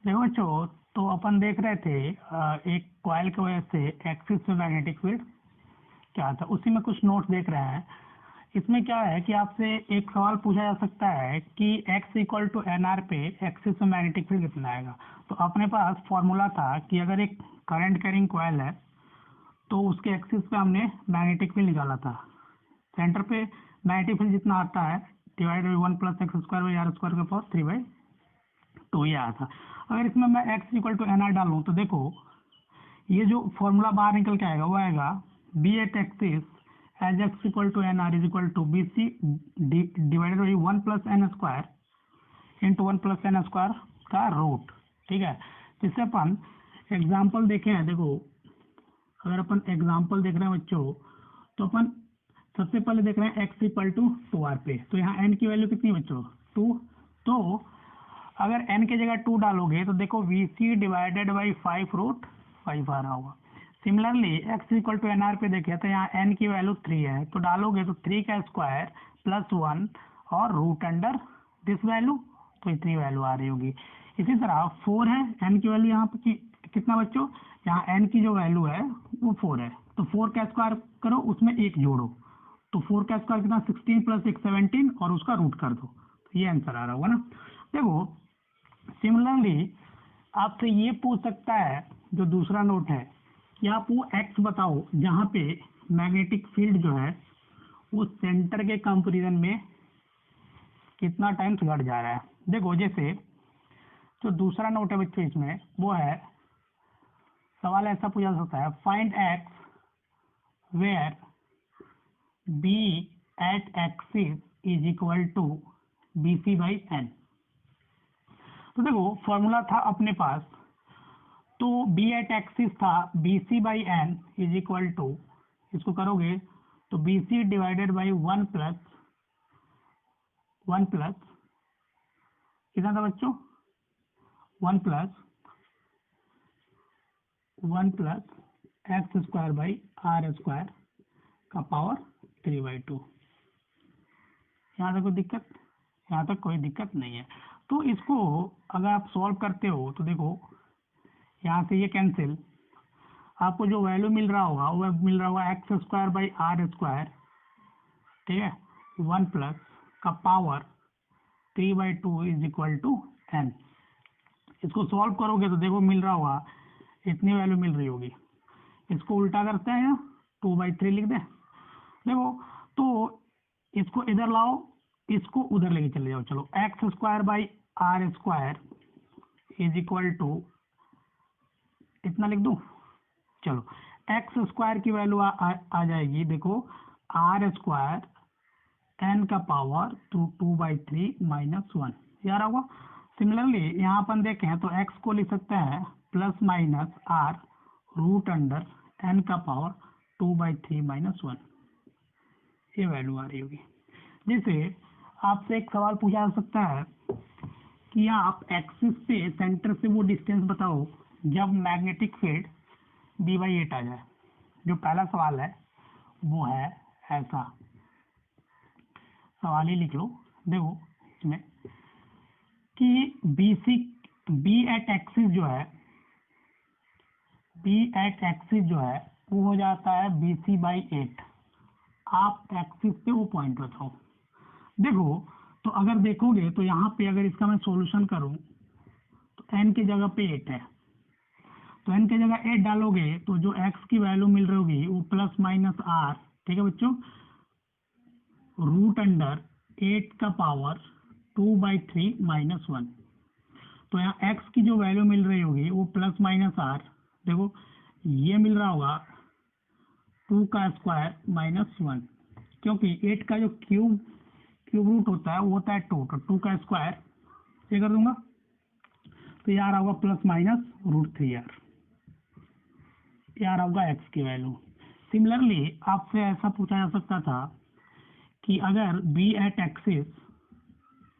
देखो बच्चों, तो अपन देख रहे थे एक कॉइल की वजह से एक्सिस में मैग्नेटिक फील्ड क्या था, उसी में कुछ नोट्स देख रहे हैं। इसमें क्या है कि आपसे एक सवाल पूछा जा सकता है कि x equal to n R पे एक्सिस में मैग्नेटिक फील्ड कितना आएगा। तो अपने पास फॉर्मूला था कि अगर एक करंट कैरिंग कॉइल है तो उसके एक्सिस पे हमने मैग्नेटिक फील्ड निकाला था। सेंटर पे मैग्नेटिक फील्ड जितना आता है divide by 1 plus x square by R square का पावर 3/2 ये आया था। अगर इसमें मैं x equal to n R डालूँ तो देखो ये जो फॉर्मूला बाहर निकल के आएगा वो आएगा B at axis as x equal to n R is equal to B C divided by 1 plus n square into 1 plus n square का रूट। ठीक है, जिससे अपन एग्जाम्पल देखे हैं। देखो अगर अपन एग्जाम्पल देख रहे हैं बच्चों तो अपन सबसे पहले देख रहे हैं एक्स इक्वल टू 2r पे। तो यहाँ n की वैल्यू कितनी बच्चों 2। तो अगर n की जगह 2 डालोगे तो देखो वी सी डिवाइडेड बाई 5√5 आ रहा होगा। Similarly x equal to n R पे देखे तो यहाँ n की वैल्यू 3 है, तो डालोगे तो 3 का स्क्वायर प्लस 1 और रूट अंडर दिस वैल्यू, तो इतनी वैल्यू आ रही होगी। इसी तरह 4 है, n की वैल्यू यहाँ पे कितना बच्चों, यहाँ n की जो वैल्यू है वो 4 है, तो 4 का स्क्वायर करो उसमें 1 जोड़ो, तो 4 का स्क्वायर कितना 16 प्लस 1 17 और उसका रूट कर दो, तो ये आंसर आ रहा होगा ना। देखो सिमिलरली आपसे ये पूछ सकता है जो दूसरा नोट है कि आप वो एक्स बताओ जहाँ पे मैग्नेटिक फील्ड जो है वो सेंटर के कंपेरिजन में कितना टाइम्स घट जा रहा है। देखो जैसे जो दूसरा नोट है बच्चों इसमें वो है, सवाल ऐसा पूछा सकता है find x where B at axis is equal to B C by N. तो देखो फॉर्मूला था अपने पास, तो बी एट एक्सिस था B C by N is equal to, इसको करोगे तो B C divided by 1 plus कितना था बच्चों 1 plus x square by R square का पावर 3/2। यहाँ तक कोई दिक्कत, यहाँ तक कोई दिक्कत नहीं है। तो इसको अगर आप सॉल्व करते हो तो देखो यहाँ से ये कैंसिल, आपको जो वैल्यू मिल रहा होगा वो मिल रहा होगा x square by R square, ठीक है, 1 प्लस का power 3/2 is equal to N. इसको सॉल्व करोगे तो देखो मिल रहा होगा इतनी वैल्यू मिल रही होगी। इसको उल्टा करते हैं या 2/3 लिख दें। देखो तो इसको इधर लाओ, इसको उधर लेके चले जाओ। चलो x square by R square is equal to इतना लिख दूं। चलो एक्स स्क्वायर की वैल्यू आ जाएगी, देखो आर स्क्वायर एन का पावर 2/3 माइनस 1 यार होगा। सिमिलरली यहाँ अपन देखें तो एक्स को लिख सकते हैं plus minus R root under N का पावर 2/3 माइनस 1, ये वैल्यू आ रही होगी। जैसे आपसे एक सवाल पूछा जा सकता है कि आप एक्सिस से सेंटर से वो डिस्टेंस बताओ जब मैग्नेटिक फील्ड b/8 आ जाए। जो पहला सवाल है वो है ऐसा, सवाल ही लिख लो। देखो इसमें कि बी एट एक्सिस जो है वो हो जाता है BC/8। आप एक्सिस पे वो पॉइंट बताओ। देखो तो अगर देखोगे तो यहाँ पे अगर इसका मैं सॉल्यूशन करूँ तो n की जगह पे 8 है, तो n की जगह 8 डालोगे तो जो x की वैल्यू मिल रही होगी वो प्लस माइनस r, ठीक है बच्चों, रूट अंडर 8 का पावर 2/3 माइनस 1। तो यहाँ x की जो वैल्यू मिल रही होगी वो प्लस माइनस r, देखो ये मिल रहा होगा 2 का स्क्वायर माइनस 1, क्योंकि 8 का जो क्यूब रूट होता है वो होता है 2, तो 2 का स्क्वायर ये कर दूंगा तो यार होगा प्लस माइनस √3r, यार होगा x की वैल्यू। सिमिलरली आपसे ऐसा पूछा जा सकता था कि अगर b एट एक्सिस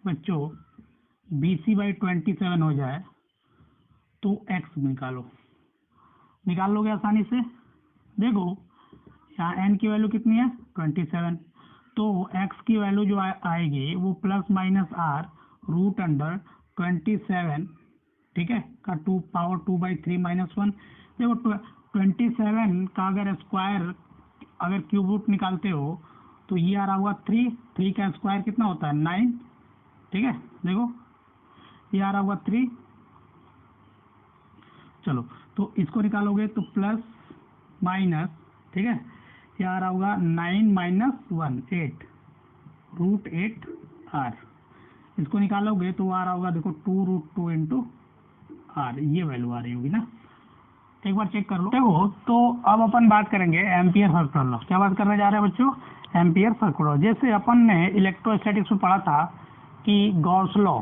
बच्चों BC/27 हो जाए तो x निकाल लोगे आसानी से। देखो यहाँ n की वैल्यू कितनी है 27, तो x की वैल्यू जो आएगी वो plus minus r root under 27, ठीक है, का 2 पावर 2/3 -1। देखो 27 का अगर स्क्वायर अगर क्यूब रूट निकालते हो तो ये आ रहा होगा 3, 3 का स्क्वायर कितना होता है 9, ठीक है। देखो ये आ रहा होगा 3, चलो तो इसको निकालोगे तो प्लस माइनस, ठीक है, ये आ रहा होगा 9 - 1 8 √8 r। इसको निकालोगे तो आ रहा होगा देखो 2 √2 इंटू r, ये वैल्यू आ रही होगी ना, एक बार चेक कर लो। देखो तो अब अपन बात करेंगे एम्पियर सर्कुलर लॉ। क्या बात करने जा रहे हैं बच्चों, एम्पियर सर्कुलर लॉ। जैसे अपन ने इलेक्ट्रोस्टैटिक्स में पढ़ा था कि गॉस लॉ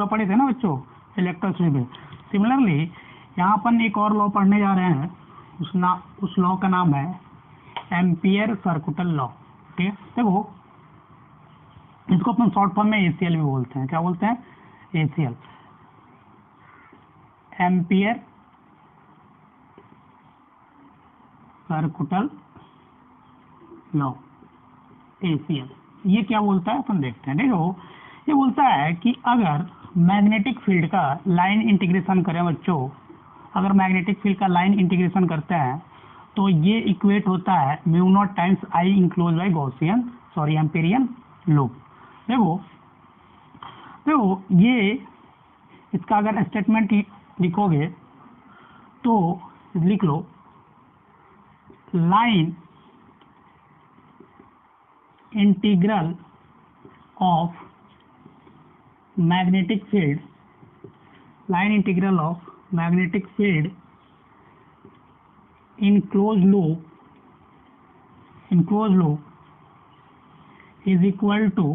पढ़े थे ना बच्चों इलेक्ट्रोस्टैटिक्स में। सिमिलरली यहाँ अपन एक और लॉ पढ़ने जा रहे हैं, उस लॉ का नाम है एम्पियर सर्कुलर लॉ, ठीक है। देखो इसको अपन शॉर्ट फॉर्म में एसीएल भी बोलते हैं। क्या बोलते हैं, ACL, ampere circular law, ACL. ये क्या बोलता है अपन देखते हैं। देखो ये बोलता है कि अगर मैग्नेटिक फील्ड का लाइन इंटीग्रेशन करें बच्चों, अगर मैग्नेटिक फील्ड का लाइन इंटीग्रेशन करते हैं तो ये इक्वेट होता है μ0 times I enclose by Gaussian Amperian loop. देखो ये इसका अगर स्टेटमेंट लिखोगे तो लिख लो line integral of magnetic field, line integral of magnetic field in closed loop is equal to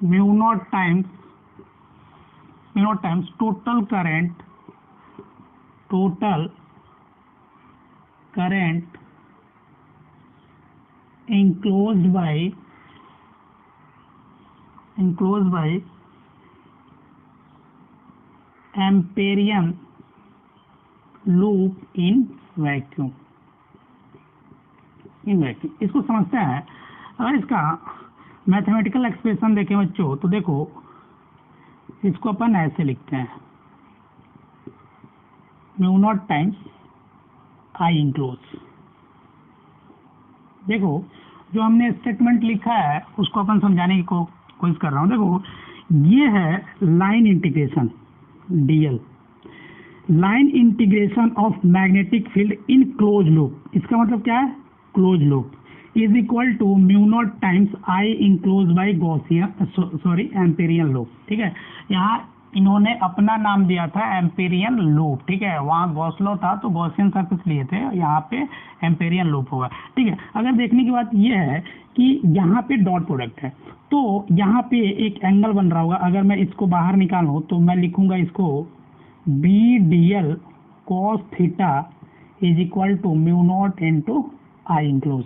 μ0 times total current enclosed by Amperian loop in vacuum. इसको समझते हैं। अगर इसका मैथमेटिकल एक्सप्रेशन देखें बच्चों तो देखो इसको अपन ऐसे लिखते हैं μ0 टाइम्स आई इंक्लोज। देखो जो हमने स्टेटमेंट लिखा है उसको अपन समझाने की कोशिश कर रहा हूँ। देखो ये है line integration DL, line integration of magnetic field in close loop. इसका मतलब क्या है, close loop is equal to μ0 times I enclose by Gaussian Amperian loop, ठीक है। यहाँ इन्होंने अपना नाम दिया था एम्पेरियन लूप, ठीक है। वहाँ गॉस लॉ था तो गॉसियन सर्किट लिए थे, यहाँ पे एम्पेरियन लूप होगा, ठीक है। अगर देखने की बात यह है कि यहाँ पे डॉट प्रोडक्ट है तो यहाँ पे एक एंगल बन रहा होगा। अगर मैं इसको बाहर निकालूं तो मैं लिखूंगा इसको B D L cos theta is equal to μ0 into I enclose.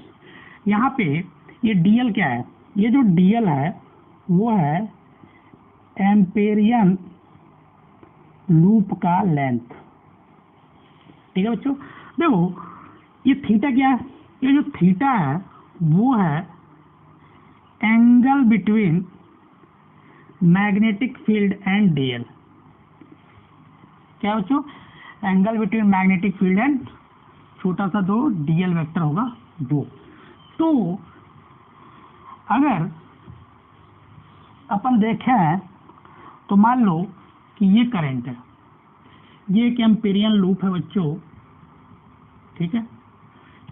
यहाँ पे ये डीएल क्या है, ये जो डीएल है वो है एम्पेरियन लूप का लेंथ, ठीक है बच्चों। देखो ये थीटा क्या है, ये जो थीटा है वो है angle between magnetic field and DL. क्या बच्चों, angle between magnetic field and छोटा सा दो डीएल वेक्टर होगा वो। तो अगर अपन देखें तो मान लो कि ये करंट है, ये एक एम्पेरियन लूप है बच्चों, ठीक है।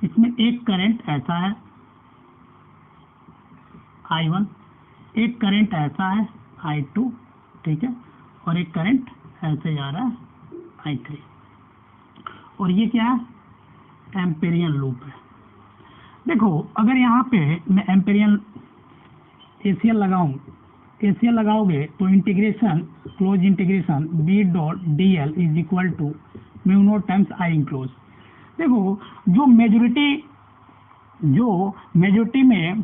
इसमें एक करंट ऐसा है I1, एक करंट ऐसा है I2, ठीक है, और एक करंट ऐसे जा रहा है I3, और ये क्या है, एम्पेरियन लूप है। देखो अगर यहाँ पे मैं एम्पेरियन एसीएल लगाओगे तो integration close integration B dot D L is equal to μ0 times I enclose. देखो जो मेजोरिटी में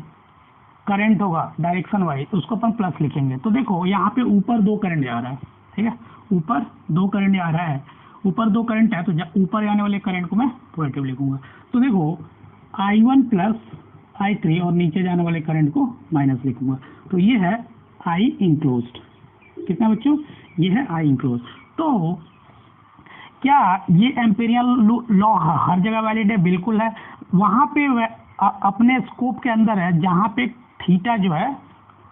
करंट होगा डायरेक्शन वाइज उसको अपन प्लस लिखेंगे। तो देखो यहाँ पे ऊपर दो करंट जा रहा है, ठीक है, ऊपर दो करंट जा रहा है, ऊपर दो करंट है तो ऊपर जाने वाले करंट को मैं पॉजिटिव लिखूंगा। तो देखो I1 प्लस I3 और नीचे जाने वाले करंट को माइनस लिखूंगा। तो ये है आई इंक्लोज्ड। कितना बच्चों, ये है आई इंक्लोज। तो क्या ये एम्पिरियल लॉ हर जगह वैलिड है? बिल्कुल है। वहां पे अपने स्कोप के अंदर है जहां पे थीटा जो है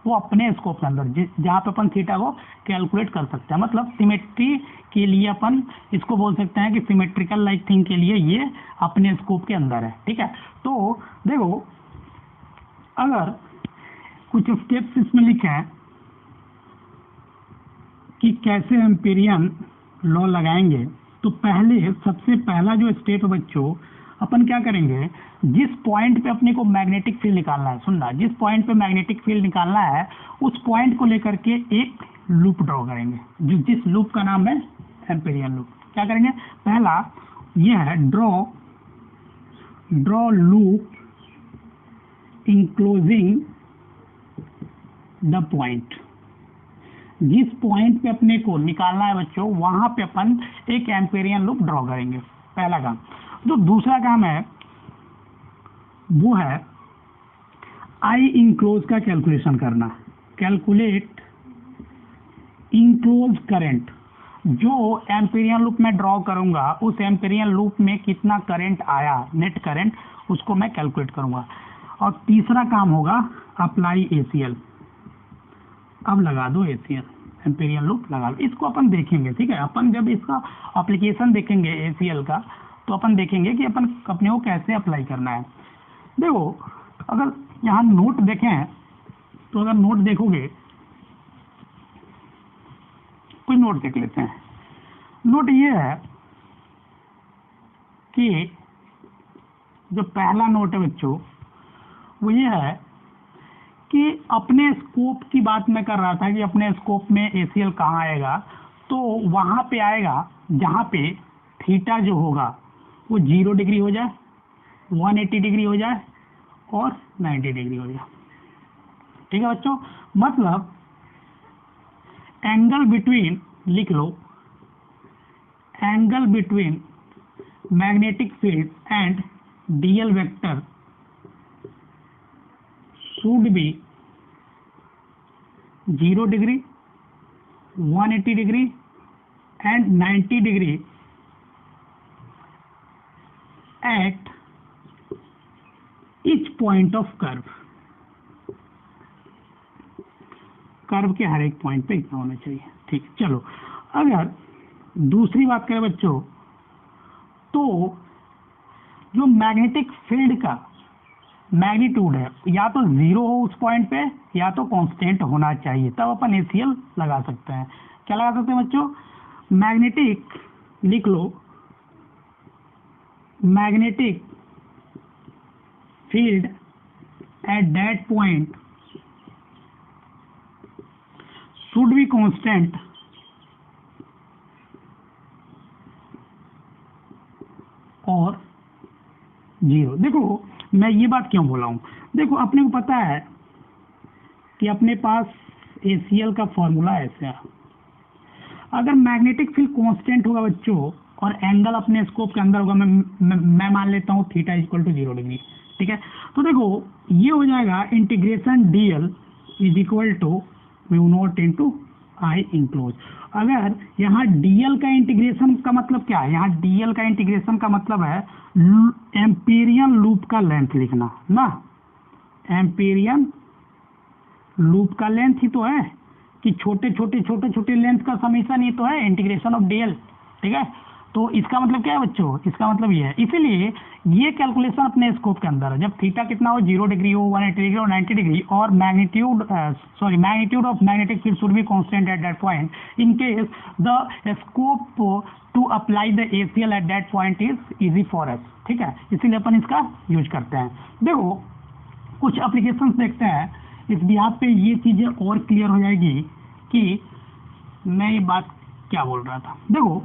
वो अपने स्कोप के अंदर, जहां पे अपन थीटा को कैलकुलेट कर सकते हैं। मतलब सिमेट्री के लिए अपन इसको बोल सकते हैं कि सिमेट्रिकल लाइक थिंग के लिए ये अपने स्कोप के अंदर है। ठीक है, तो देखो अगर कुछ स्टेप्स इसमें लिखे हैं कि कैसे एम्पिरियन लॉ लगाएंगे, तो पहले सबसे पहला जो स्टेप है बच्चों, अपन क्या करेंगे, जिस पॉइंट पे अपने को मैग्नेटिक फील्ड निकालना है, सुनना, जिस पॉइंट पे मैग्नेटिक फील्ड निकालना है उस पॉइंट को लेकर के एक लूप ड्रॉ करेंगे, जिस लूप का नाम है एम्पिरियन लूप। क्या करेंगे, पहला यह है draw loop enclosing the point. जिस पॉइंट पे अपने को निकालना है बच्चों, वहां पे अपन एक एम्पिरियन लूप ड्रॉ करेंगे, पहला काम। जो दूसरा काम है वो है आई इंक्लोज का कैलकुलेशन करना। Calculate enclose current. जो एम्पिरियन लूप में ड्रॉ करूंगा उस एम्पिरियन लूप में कितना करंट आया, नेट करंट, उसको मैं कैलकुलेट करूंगा। और तीसरा काम होगा अप्लाई एसीएल। अब लगा दो एसीएल, एम्पिरियन लूप लगा दो। इसको अपन देखेंगे, ठीक है, अपन जब इसका एप्लीकेशन देखेंगे एसीएल का, तो अपन देखेंगे कि अपन अपने को कैसे अप्लाई करना है। देखो अगर यहाँ नोट देखें, तो अगर नोट देखोगे, कोई नोट देख लेते हैं। नोट ये है कि जो पहला नोट है बच्चों वो ये है कि अपने स्कोप की बात मैं कर रहा था कि अपने स्कोप में एसीएल कहाँ आएगा, तो वहां पे आएगा जहां पे थीटा जो होगा वो 0 डिग्री हो जाए, 180 डिग्री हो जाए और 90 डिग्री हो जाए। ठीक है बच्चों, मतलब एंगल बिटवीन, लिख लो, angle between magnetic field and DL vector should be 0 degree, 180 degree and 90 degree at each point of curve। Curve के हर एक पॉइंट पे इतना होना चाहिए। ठीक है, चलो अगर दूसरी बात करें बच्चों, तो जो मैग्नेटिक फील्ड का मैग्नीट्यूड है या तो 0 हो उस पॉइंट पे या तो कांस्टेंट होना चाहिए, तब अपन एसीएल लगा सकते हैं। क्या लगा सकते हैं बच्चों, मैग्नेटिक, लिख लो, magnetic field at that point should be constant और 0। देखो मैं ये बात क्यों बोला हूं, देखो अपने को पता है कि अपने पास एसीएल का फॉर्मूला ऐसे है। अगर मैग्नेटिक फील्ड कांस्टेंट होगा बच्चों और एंगल अपने स्कोप के अंदर होगा, मैं मान लेता हूँ थीटा इक्वल टू 0 डिग्री। ठीक है, तो देखो ये हो जाएगा integration DL is equal to mu naught into I enclose. अगर यहाँ डीएल का इंटीग्रेशन का मतलब क्या है, यहाँ डीएल का इंटीग्रेशन का मतलब है एम्पिरियन लूप का लेंथ लिखना ना। एम्पिरियन लूप का लेंथ ही तो है कि छोटे छोटे लेंथ का समीशन ही तो है इंटीग्रेशन ऑफ डीएल। ठीक है, तो इसका मतलब क्या है बच्चों, इसका मतलब ये है। इसीलिए ये कैलकुलेशन अपने स्कोप के अंदर है। जब थीटा कितना हो, 0 डिग्री हो, 180 डिग्री और 90 डिग्री, और magnitude of magnetic field should be constant at that point, in case the scope to apply the ACL at that point is easy for us. ठीक है, इसीलिए अपन इसका यूज करते हैं। देखो कुछ एप्लीकेशंस देखते हैं, इस बिहाफ पे ये चीजें और क्लियर हो जाएगी कि मैं ये बात क्या बोल रहा था। देखो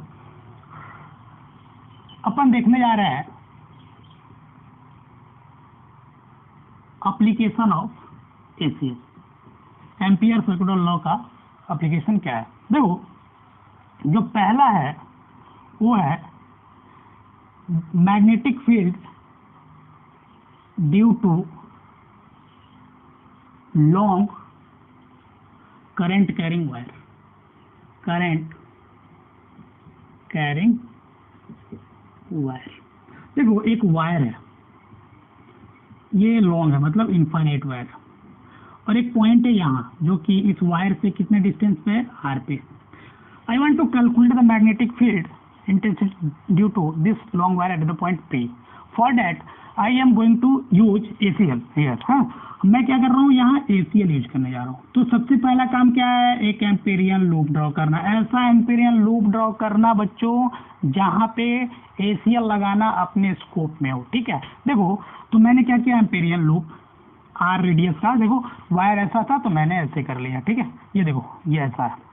अपन देखने जा रहे हैं application of ACL, ampere circular law का एप्लीकेशन क्या है। देखो जो पहला है वो है magnetic field due to long current carrying wire, current carrying wire. देखो एक वायर है, ये लॉन्ग है मतलब इनफाइनाइट वायर, और एक पॉइंट है यहाँ जो कि इस वायर से कितने डिस्टेंस पे है, आर पे। I want to calculate the magnetic field intensity due to this long wire at the point P. For that, I am going to use ACL here. हाँ, मैं क्या कर रहा हूँ यहाँ ACL यूज करने जा रहा हूँ। तो सबसे पहला काम क्या है, एक एम्पेरियन लूप ड्रॉ करना। ऐसा एम्पेरियन लूप ड्रॉ करना बच्चों जहाँ पे ACL लगाना अपने स्कोप में हो, ठीक है। देखो तो मैंने क्या किया, एम्पेरियन लूप आर रेडियस का, देखो वायर ऐसा था तो मैंने ऐसे कर लिया, ठीक है। ये देखो ये ऐसा है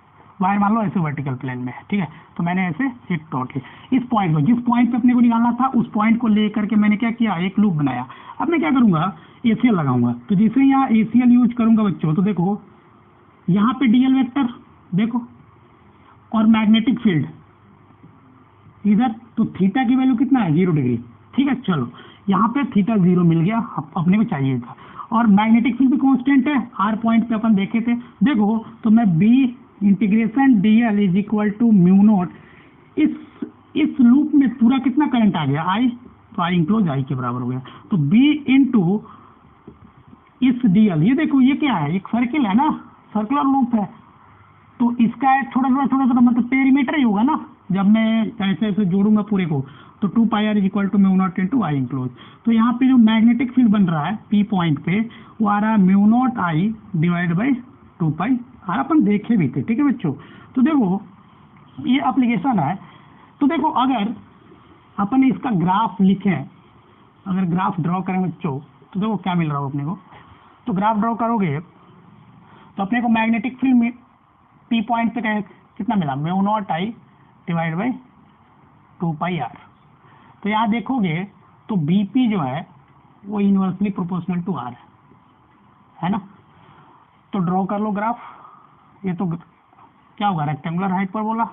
वायर, मान लो ऐसे वर्टिकल प्लेन में है, ठीक है। तो मैंने ऐसे एक ड्रॉ किया इस पॉइंट को, जिस पॉइंट पे अपने को निकालना था उस पॉइंट को लेकर के मैंने क्या किया, एक लूप बनाया। अब मैं क्या करूंगा, ACL लगाऊंगा। तो जैसे यहाँ ACL यूज करूंगा बच्चों, तो देखो यहाँ पे DL वेक्टर देखो, और मैग्नेटिक फील्ड इधर, तो थीटा की वैल्यू कितना है, 0 डिग्री, ठीक है। चलो यहाँ पे थीटा 0 मिल गया, अपने को चाहिए था। और मैग्नेटिक फील्ड भी कांस्टेंट है, आर पॉइंट पे अपन देखे थे। देखो तो मैं B integration DL is equal to mu naught, इस लूप में पूरा कितना करंट आ गया, I, तो I इंक्लोज I के बराबर हो गया। तो B इंटू इस DL, ये देखो ये क्या है, एक सर्किल है ना, सर्कुलर लूप है, तो इसका थोड़ा थोड़ा मतलब पेरीमीटर ही होगा ना। जब मैं ऐसे ऐसे जोड़ूंगा पूरे को, तो 2 pi R is equal to mu naught into I enclose. तो यहाँ पे जो मैग्नेटिक फील्ड बन रहा है P पॉइंट पे, वो आ रहा है mu naught I divide by 2 pi R, अपन देखे भी थे, ठीक है बच्चों। तो देखो ये एप्लीकेशन है। तो देखो अगर अपन इसका ग्राफ लिखें, अगर ग्राफ ड्रॉ करें बच्चों, तो देखो क्या मिल रहा हो अपने को। तो ग्राफ ड्रॉ करोगे तो अपने को मैग्नेटिक फील्ड में P पॉइंट पे कितना मिला, mu naught I divide by 2 pi R. तो यहाँ देखोगे तो BP जो है वो इनवर्सली प्रोपोर्शनल टू आर है ना। तो ड्रॉ कर लो ग्राफ। ये तो क्या होगा, रेक्टेंगुलर हाइपरबोला,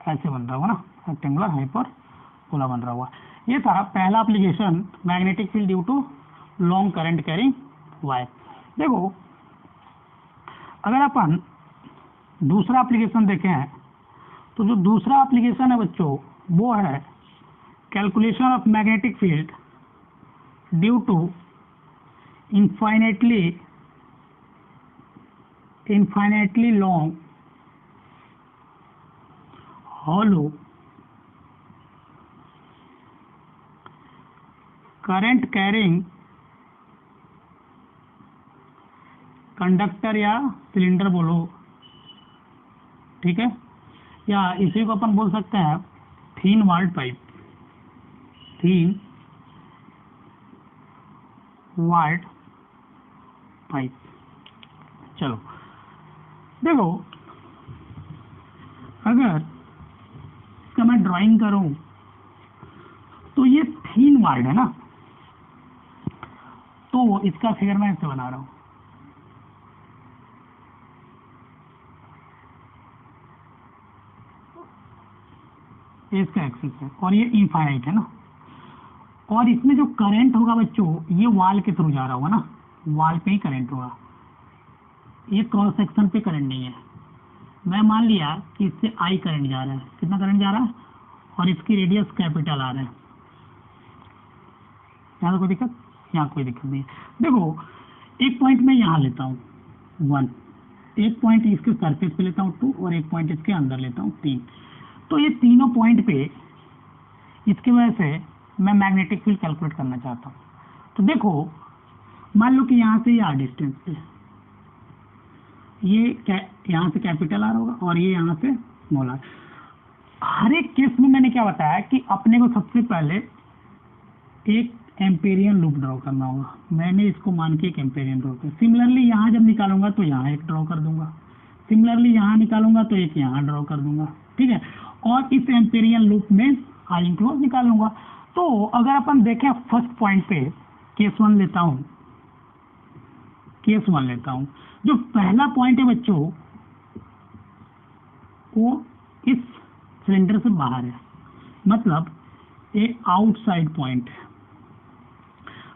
ऐसे बन रहा होगा ना, रेक्टेंगुलर हाइपरबोला बन रहा होगा। ये था पहला application, magnetic field due to long current carrying wire. देखो अगर अपन दूसरा एप्लीकेशन देखें, तो जो दूसरा एप्लीकेशन है बच्चों वो है calculation of magnetic field due to infinitely long hollow current carrying conductor या सिलेंडर बोलो, ठीक है। या इसी को अपन बोल सकते हैं थीन वॉल्ड पाइप, थीन वॉल्ड पाइप। चलो देखो अगर इसका मैं ड्राइंग करूं, तो ये थीन वॉल्ड है ना, तो इसका फिगर मैं ऐसे बना रहा हूं। इसका एक्सिस है और ये इनफाइनाइट है ना, और इसमें जो करंट होगा बच्चों ये वॉल के थ्रू जा रहा होगा ना, वॉल पे ही करंट होगा, ये क्रॉस सेक्शन पे करंट नहीं है। मैं मान लिया कि इससे I करंट जा रहा है, कितना करंट जा रहा है, और इसकी रेडियस कैपिटल आ रहा है। यहाँ कोई दिक्कत, यहाँ कोई दिक्कत नहीं है। देखो एक पॉइंट मैं यहाँ लेता हूँ 1, एक पॉइंट इसके सरफेस पे लेता हूँ 2, और एक पॉइंट इसके अंदर लेता हूँ 3। तो ये तीनों पॉइंट पे इसकी वजह से मैं मैग्नेटिक फील्ड कैलकुलेट करना चाहता हूँ। तो देखो मान लो कि यहाँ से ये आर डिस्टेंस पे, ये यहाँ से कैपिटल आर होगा और ये यहाँ से स्मॉल आर। हर एक केस में मैंने क्या बताया कि अपने को सबसे पहले एक एम्पेरियन लूप ड्रॉ करना होगा। मैंने इसको मान के एक एम्पेरियन ड्रॉ किया। सिमिलरली यहाँ जब निकालूंगा तो यहाँ एक ड्रॉ कर दूंगा, सिमिलरली यहाँ निकालूंगा तो एक यहाँ ड्रॉ कर दूंगा, ठीक है। और इस एम्पेरियन लूप में आई इंक्लोज निकालूंगा। तो अगर अपन देखें फर्स्ट पॉइंट पे, केस 1 लेता हूँ, केस 1 लेता हूँ। जो पहला पॉइंट है बच्चों वो इस सिलेंडर से बाहर है, मतलब एक आउटसाइड पॉइंट है।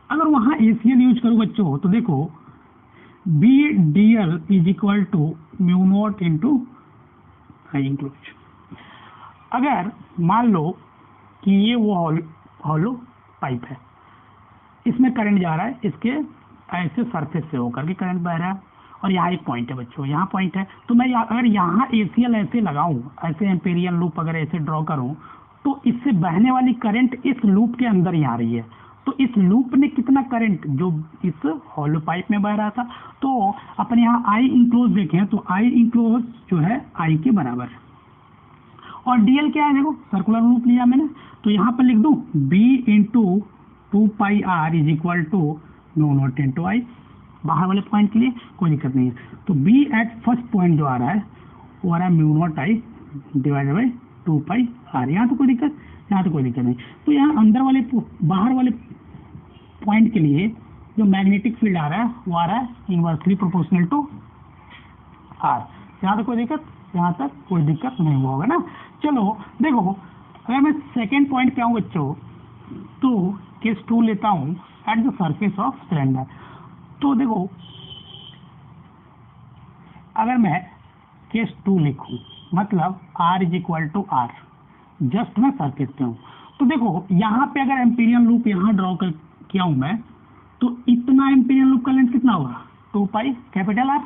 अगर वहां ACL यूज करूं बच्चों तो देखो BDL is equal to mu naught into I enclose. अगर मान लो कि ये वो हॉलो पाइप है, इसमें करंट जा रहा है, इसके ऐसे सरफेस से होकर के करंट बह रहा है, और यहाँ एक पॉइंट है बच्चों, यहाँ पॉइंट है, तो मैं अगर यहाँ ACL ऐसे लगाऊं, ऐसे एम्पेरियल लूप अगर ऐसे ड्रॉ करूं, तो इससे बहने वाली करंट इस लूप के अंदर ही आ रही है। तो इस लूप ने कितना करंट जो इस हॉलो पाइप में बह रहा था, तो अपन यहाँ आई इंक्लोज देखें तो आई इंक्लोज जो है आई के बराबर है। और DL क्या है, देखो सर्कुलर लूप लिया मैंने, तो यहाँ पर लिख दूं B into 2πr is equal to mu naught into I, बाहर वाले पॉइंट के लिए कोई दिक्कत नहीं है। तो B एट फर्स्ट पॉइंट जो आ रहा है वो आ रहा है mu naught I divided by 2πr। यहाँ तो कोई दिक्कत, यहाँ तो कोई दिक्कत नहीं। तो यहाँ अंदर वाले बाहर वाले पॉइंट के लिए जो मैग्नेटिक फील्ड आ रहा है वो आ रहा है इनवर्सली प्रोपोर्शनल टू R। यहाँ तो कोई दिक्कत, यहाँ तक कोई दिक्कत नहीं होगा ना। चलो देखो, अगर मैं सेकेंड पॉइंट पे आऊँ बच्चों, तो केस 2 लेता हूँ at the surface of cylinder. तो देखो अगर मैं केस 2 लिखूं, मतलब R is equal to R, just मैं सरफेस पे हूँ, तो देखो यहाँ पे अगर एम्पीरियल लूप यहाँ ड्रॉ कर किया हूँ मैं, तो इतना एम्पीरियल लूप का लेंथ कितना होगा 2π कैपिटल R।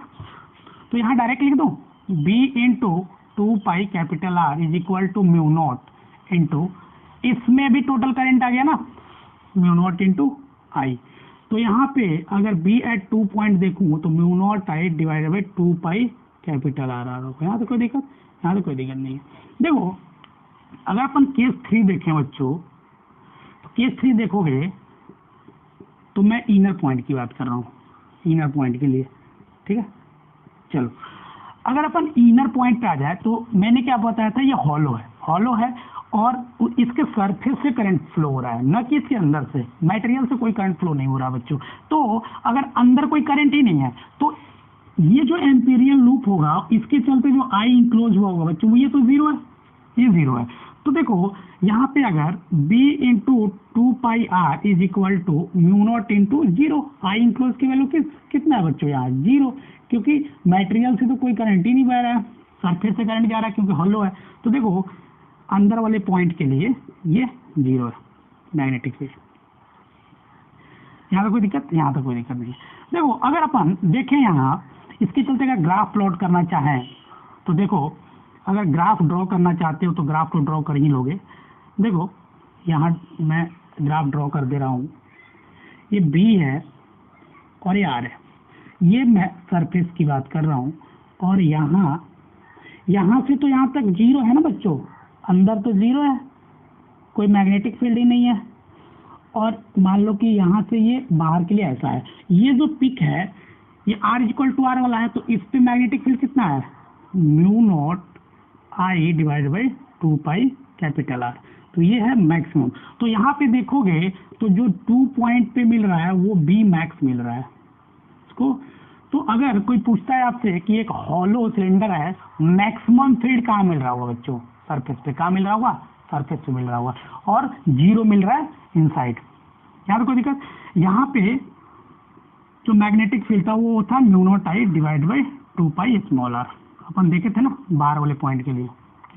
तो यहाँ डायरेक्ट लिख दूँ B into 2π capital R is equal to mu naught into, इसमें भी टोटल करंट आ गया ना, म्यू नॉट इंटू आई। तो यहाँ पे अगर B एट 2 पॉइंट देखूँ तो mu naught I divided by 2π capital R आ रहा। यहाँ तो कोई दिक्कत, यहाँ तो कोई दिक्कत नहीं है। देखो अगर अपन केस 3 देखें बच्चों, तो केस 3 देखोगे तो मैं इनर पॉइंट की बात कर रहा हूँ, इनर पॉइंट के लिए, ठीक है। चलो अगर अपन इनर पॉइंट पे आ जाए, तो मैंने क्या बताया था, ये हॉलो है, हॉलो है और इसके सरफेस से करंट फ्लो हो रहा है, न कि इसके अंदर से, मटेरियल से कोई करंट फ्लो नहीं हो रहा बच्चों। तो अगर अंदर कोई करंट ही नहीं है, तो ये जो एम्पीरियल लूप होगा, इसके चलते जो आई इंक्लोज हुआ होगा बच्चों, ये तो जीरो है, ये जीरो है। तो देखो यहाँ पे अगर B into 2πr is equal to mu naught into zero, I enclose की वैल्यू कितना है बच्चों, यहाँ जीरो, क्योंकि मटेरियल से तो कोई करंट ही नहीं बह रहा है, सरफेस से करंट जा रहा है क्योंकि हॉलो है। तो देखो अंदर वाले पॉइंट के लिए ये जीरो है मैग्नेटिक फील्ड, यहाँ पे कोई दिक्कत, यहाँ पे कोई दिक्कत नहीं। देखो अगर अपन देखें यहाँ, इसके चलते अगर ग्राफ प्लॉट करना चाहें, तो देखो अगर ग्राफ ड्रॉ करना चाहते हो तो ग्राफ तो ड्रॉ कर ही लोगे। देखो यहाँ मैं ग्राफ ड्रॉ कर दे रहा हूँ, ये B है और ये R है, ये मैं सरफेस की बात कर रहा हूँ, और यहाँ से तो यहाँ तक जीरो है ना बच्चों, अंदर तो जीरो है, कोई मैग्नेटिक फील्ड ही नहीं है। और मान लो कि यहाँ से ये बाहर के लिए ऐसा है, ये जो पिक है ये R इक्वल टू R वाला है, तो इस पे मैग्नेटिक फील्ड कितना है, mu naught I divide by 2π capital R। तो ये है मैक्सिमम। तो यहाँ पे देखोगे तो जो 2 पॉइंट पे मिल रहा है वो B मैक्स मिल रहा है इसको। तो अगर कोई पूछता है आपसे कि एक हॉलो सिलेंडर है, मैक्सिमम फील्ड कहाँ मिल रहा होगा बच्चों, सरफेस पे। कहाँ मिल रहा होगा, सरफेस पे मिल रहा होगा, और जीरो मिल रहा है इनसाइड। यहाँ पे कोई दिक्कत, यहाँ पे जो मैग्नेटिक फील्ड था वो था mu naught I divide by 2π small r, अपन देखे थे ना बाहर वाले पॉइंट के लिए,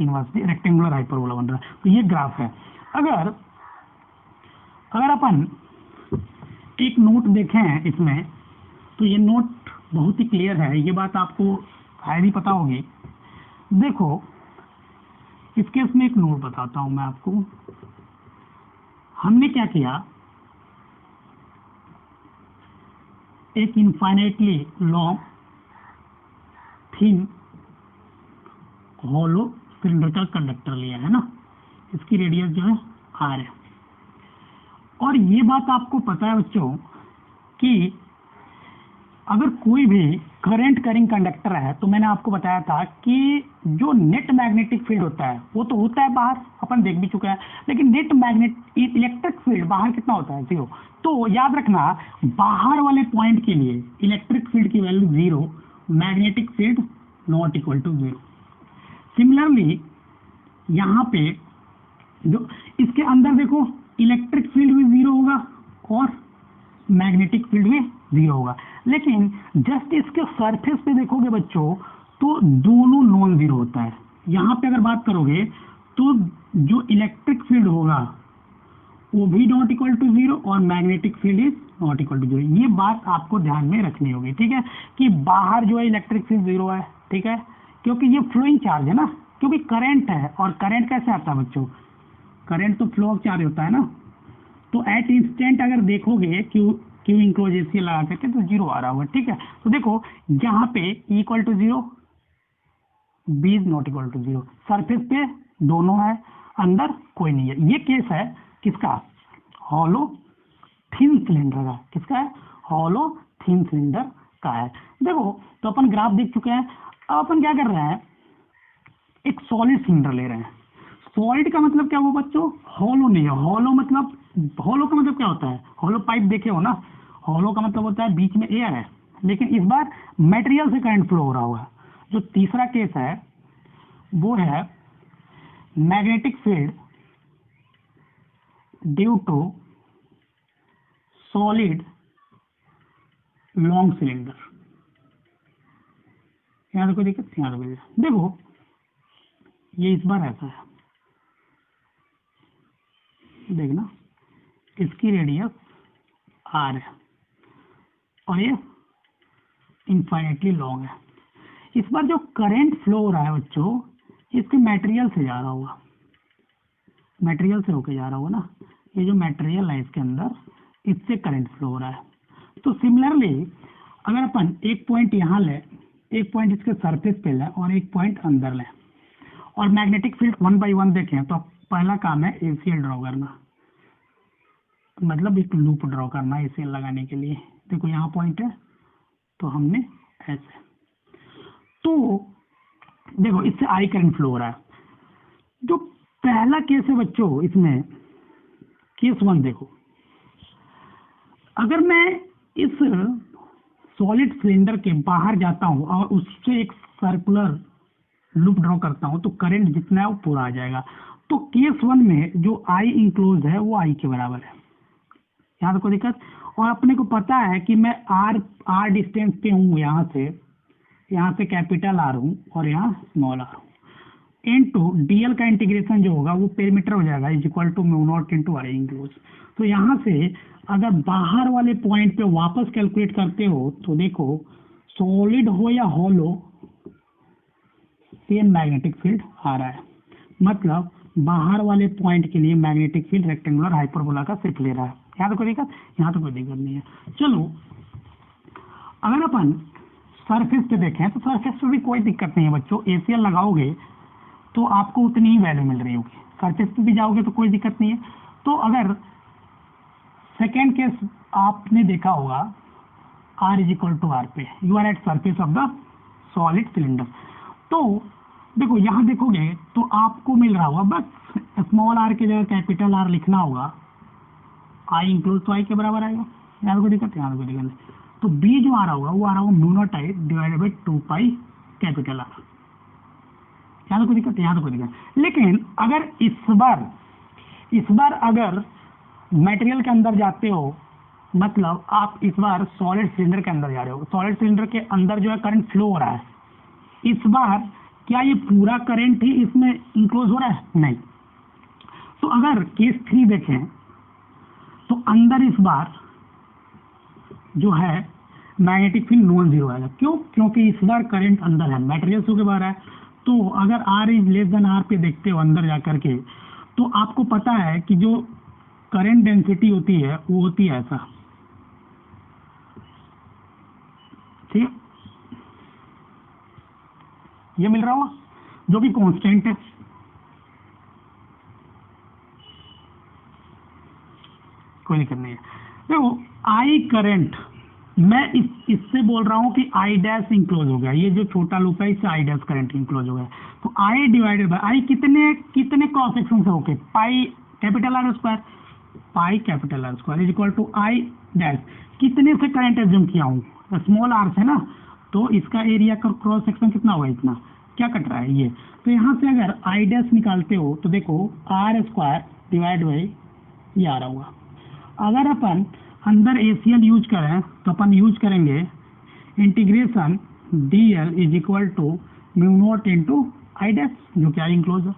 इनवर्सली रेक्टेंगुलर हाइपरबोला बन रहा है। तो ये ग्राफ है। अगर अपन एक नोट देखें इसमें, तो ये नोट बहुत ही क्लियर है, ये बात आपको शायद ही पता होगी। देखो इस केस में एक नोट बताता हूं मैं आपको। हमने क्या किया, एक infinitely long thin hollow cylinder का कंडक्टर लिया है ना, इसकी रेडियस जो है R है। और ये बात आपको पता है बच्चों कि अगर कोई भी करंट कैरिंग कंडक्टर है, तो मैंने आपको बताया था कि जो नेट मैग्नेटिक फील्ड होता है वो तो होता है बाहर, अपन देख भी चुके हैं, लेकिन नेट मैग्नेटिक इलेक्ट्रिक फील्ड बाहर कितना होता है, जीरो। तो याद रखना बाहर वाले पॉइंट के लिए इलेक्ट्रिक फील्ड की value zero, magnetic field not equal to zero. Similarly यहाँ पे जो इसके अंदर देखो इलेक्ट्रिक फील्ड भी जीरो होगा और मैग्नेटिक फील्ड भी जीरो होगा। लेकिन जस्ट इसके सरफेस पे देखोगे बच्चों तो दोनों नॉन जीरो होता है। यहाँ पे अगर बात करोगे तो जो इलेक्ट्रिक फील्ड होगा वो भी नॉट इक्वल टू जीरो और magnetic field is not equal to zero. ये बात आपको ध्यान में रखनी होगी, ठीक है, कि बाहर जो है इलेक्ट्रिक फील्ड जीरो है, ठीक है, क्योंकि ये फ्लोइंग चार्ज है ना, क्योंकि करंट है, और करंट कैसे आता है बच्चों, करंट तो फ्लो ऑफ चार्ज होता है ना। तो एट इंस्टेंट अगर देखोगे क्यू इंक्लोज एसीएल लगा करके तो जीरो आ रहा होगा, ठीक है। तो देखो यहाँ पे equal to zero, B is not equal to zero, surface पे दोनों है, अंदर कोई नहीं है। ये केस है किसका, हॉलो थिन सिलेंडर का। किसका है, हॉलो थिन सिलेंडर का है। देखो तो अपन ग्राफ देख चुके हैं। अब अपन क्या कर रहे हैं, एक सॉलिड सिलेंडर ले रहे हैं। सॉलिड का मतलब क्या हुआ बच्चों, हॉलो नहीं है। हॉलो मतलब, हॉलो का मतलब क्या होता है, हॉलो पाइप देखे हो ना, हॉलो का मतलब होता है बीच में एयर है, लेकिन इस बार मटेरियल से करंट फ्लो हो रहा होगा। जो तीसरा केस है वो है magnetic field due to solid long cylinder. यहाँ देखो, यहाँ देखो ये इस बार ऐसा है, देखना इसकी रेडियस आर है और ये इनफाइनेटली लॉन्ग है। इस बार जो करंट फ्लो हो रहा है बच्चों, इसके मटेरियल से जा रहा होगा, मटेरियल से होके जा रहा होगा ना। ये जो मटेरियल है इसके अंदर, इससे करंट फ्लो हो रहा है। तो सिमिलरली अगर अपन एक पॉइंट यहाँ लें, एक पॉइंट इसके सरफेस पे लें और एक पॉइंट अंदर लें, और मैग्नेटिक फील्ड 1 बाई 1 देखें, तो पहला काम है एसीएल ड्रॉ करना, मतलब एक लूप ड्रॉ करना एसीएल लगाने के लिए। देखो यहाँ पॉइंट है तो हमने ऐसे, तो देखो इससे आई करंट फ्लो हो रहा है। जो पहला केस है बच्चों, इसमें केस 1 देखो, अगर मैं इस सॉलिड सिलेंडर के बाहर जाता हूं और उससे एक सर्कुलर लूप ड्रॉ करता हूं तो करंट जितना है वो पूरा आ जाएगा। तो केस 1 में जो आई इंक्लोज है वो आई के बराबर है, यहाँ कोई दिक्कत। और अपने को पता है कि मैं आर डिस्टेंस पे हूँ, यहाँ से कैपिटल आर हूँ और यहाँ स्मॉल आर हूँ। इनटू डीएल का इंटीग्रेशन जो होगा वो पेरीमीटर हो जाएगा, is equal to mu naught into I enclose. तो यहाँ से अगर बाहर वाले पॉइंट पे वापस कैलकुलेट करते हो तो देखो सॉलिड हो या हॉलो सेम मैग्नेटिक फील्ड आ रहा है। मतलब बाहर वाले पॉइंट के लिए मैग्नेटिक फील्ड रेक्टेंगुलर हाइपरबोला का सिर्फ ले रहा है। यहाँ तो कोई दिक्कत, यहाँ तो कोई दिक्कत नहीं है। चलो अगर अपन सरफेस पे देखें तो सरफेस पे भी कोई दिक्कत नहीं है बच्चों, एसीएल लगाओगे तो आपको उतनी ही वैल्यू मिल रही होगी। सरफेस पे भी जाओगे तो कोई दिक्कत नहीं है। तो अगर सेकेंड केस आपने देखा होगा, R is equal to R पे, you are at surface of the solid cylinder. तो देखो यहाँ देखोगे तो आपको मिल रहा होगा, बस स्मॉल आर की जगह कैपिटल आर लिखना होगा, आई इंक्लूड तो आई के बराबर आएगा, यहाँ कोई दिक्कत, यहाँ कोई दिक्कत नहीं। तो बी जो आ रहा होगा वो आ रहा होगा mu naught I divided by 2 pi capital are, यहाँ तो कोई दिक्कत, यहाँ तो कोई दिक्कत। लेकिन अगर इस बार अगर मटेरियल के अंदर जाते हो, मतलब आप इस बार सॉलिड सिलेंडर के अंदर जा रहे हो, सॉलिड सिलेंडर के अंदर जो है करंट फ्लो हो रहा है, इस बार क्या ये पूरा करंट ही इसमें इंक्लोज हो रहा है, नहीं। तो अगर केस 3 देखें तो अंदर इस बार जो है मैग्नेटिक फील्ड नॉन जीरो आएगा। क्यों? क्योंकि इस बार करंट अंदर है, मटेरियल से होकर बाहर है। तो अगर R is less than R पे देखते हो अंदर जाकर के, तो आपको पता है कि जो करंट डेंसिटी होती है वो होती है ऐसा, ठीक, ये मिल रहा होगा जो कि कांस्टेंट है। कोई दिक्कत नहीं है। देखो आई करंट, मैं इससे बोल रहा हूँ कि आई डैश इंक्लोज हो गया, ये जो छोटा लूप है इससे आई डैश करंट इंक्लोज हो गया। तो आई डिवाइडेड बाय आई कितने क्रॉस सेक्शन से होके, pi capital R square, pi capital R square is equal to I dash, कितने से करंट एज्यूम किया हूँ, स्मॉल आर से ना, तो इसका एरिया का क्रॉस सेक्शन कितना होगा, इतना क्या कट रहा है ये। तो यहाँ से अगर आई डैश निकालते हो तो देखो आर स्क्वायर डिवाइड बाई ये आ रहा होगा। अगर अपन अंदर ACL यूज करें तो अपन यूज करेंगे integration DL is equal to mu naught into I dash, जो कि आई इंक्लोज है।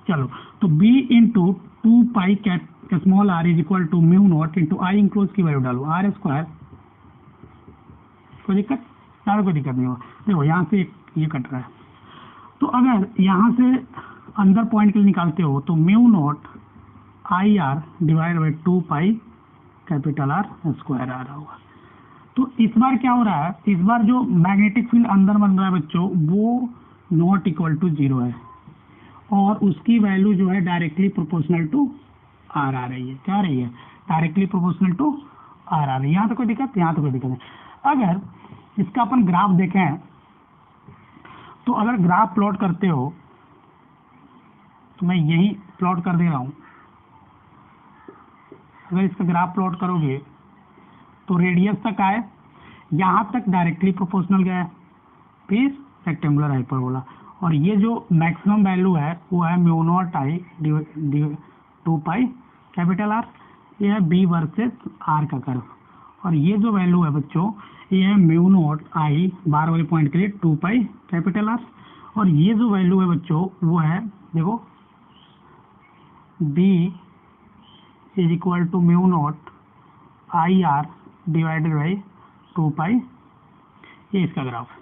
चलो तो B into 2 pi cap small r is equal to mu naught into I enclose की वैल्यू डालो R स्क्वायर। कोई दिक्कत? ज़्यादा कोई दिक्कत नहीं होगा। देखो यहाँ से ये कट रहा है, तो अगर यहाँ से अंदर पॉइंट के लिए निकालते हो तो mu naught I R divide by 2 pi capital R square आ रहा होगा। तो इस बार क्या हो रहा है, इस बार जो मैग्नेटिक फील्ड अंदर बन रहा है बच्चों वो नॉट इक्वल टू 0 है और उसकी वैल्यू जो है डायरेक्टली प्रोपोर्शनल टू R आ रही है। क्या आ रही है? डायरेक्टली प्रोपोर्शनल टू R आ रही है। यहाँ तो कोई दिक्कत, यहाँ तो कोई दिक्कत नहीं। अगर इसका अपन ग्राफ देखें तो अगर ग्राफ प्लॉट करते हो तो मैं यही प्लॉट कर दे रहा हूँ। अगर इसका ग्राफ प्लॉट करोगे तो रेडियस तक आए, यहाँ तक डायरेक्टली प्रोपोर्शनल गया, फिर रेक्टेंगुलर हाइपरबोला, और ये जो मैक्सिमम वैल्यू है वो है म्यू नॉट आई 2 पाई कैपिटल R। ये है B वर्सेस R का कर्व, और ये जो वैल्यू है बच्चों ये है म्यू नॉट आई बार वाले पॉइंट के लिए 2 पाई कैपिटल R, और ये जो वैल्यू है बच्चों वो है देखो B is equal to mu naught I R divided by 2 pi. ये इसका ग्राफ है।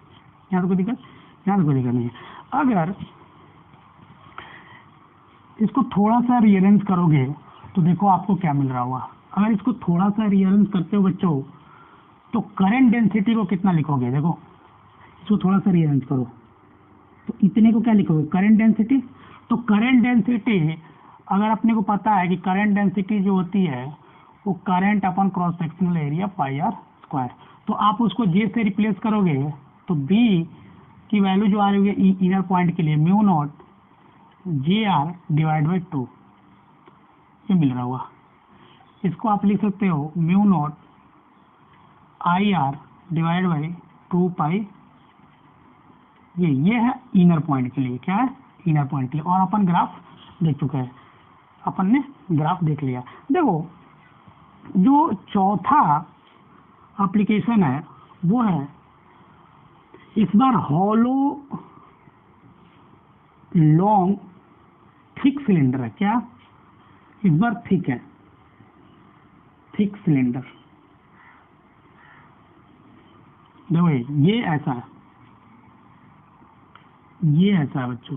यहाँ तो कोई दिक्कत, यहाँ तो कोई दिक्कत नहीं है। अगर इसको थोड़ा सा रीअरेंज करोगे तो देखो आपको क्या मिल रहा होगा। अगर इसको थोड़ा सा रीअरेंज करते हो बच्चों तो करंट डेंसिटी को कितना लिखोगे? देखो इसको थोड़ा सा रीअरेंज करो तो इतने को क्या लिखोगे? Current density. तो करंट डेंसिटी अगर अपने को पता है कि करंट डेंसिटी जो होती है वो करंट अपन cross sectional area pi R square, तो आप उसको J से रिप्लेस करोगे तो B की वैल्यू जो आ रही है इनर पॉइंट के लिए mu naught JR divide by 2 ये मिल रहा होगा। इसको आप लिख सकते हो mu naught IR divide by 2 pi. ये है इनर पॉइंट के लिए। क्या है? इनर पॉइंट के लिए। और अपन ग्राफ देख चुके हैं, अपन ने ग्राफ देख लिया। देखो जो चौथा एप्लीकेशन है वो है इस बार हॉलो लॉन्ग थिक सिलेंडर है। क्या? इस बार थिक है, थिक सिलेंडर। देखो ये ऐसा है, ये ऐसा है बच्चों,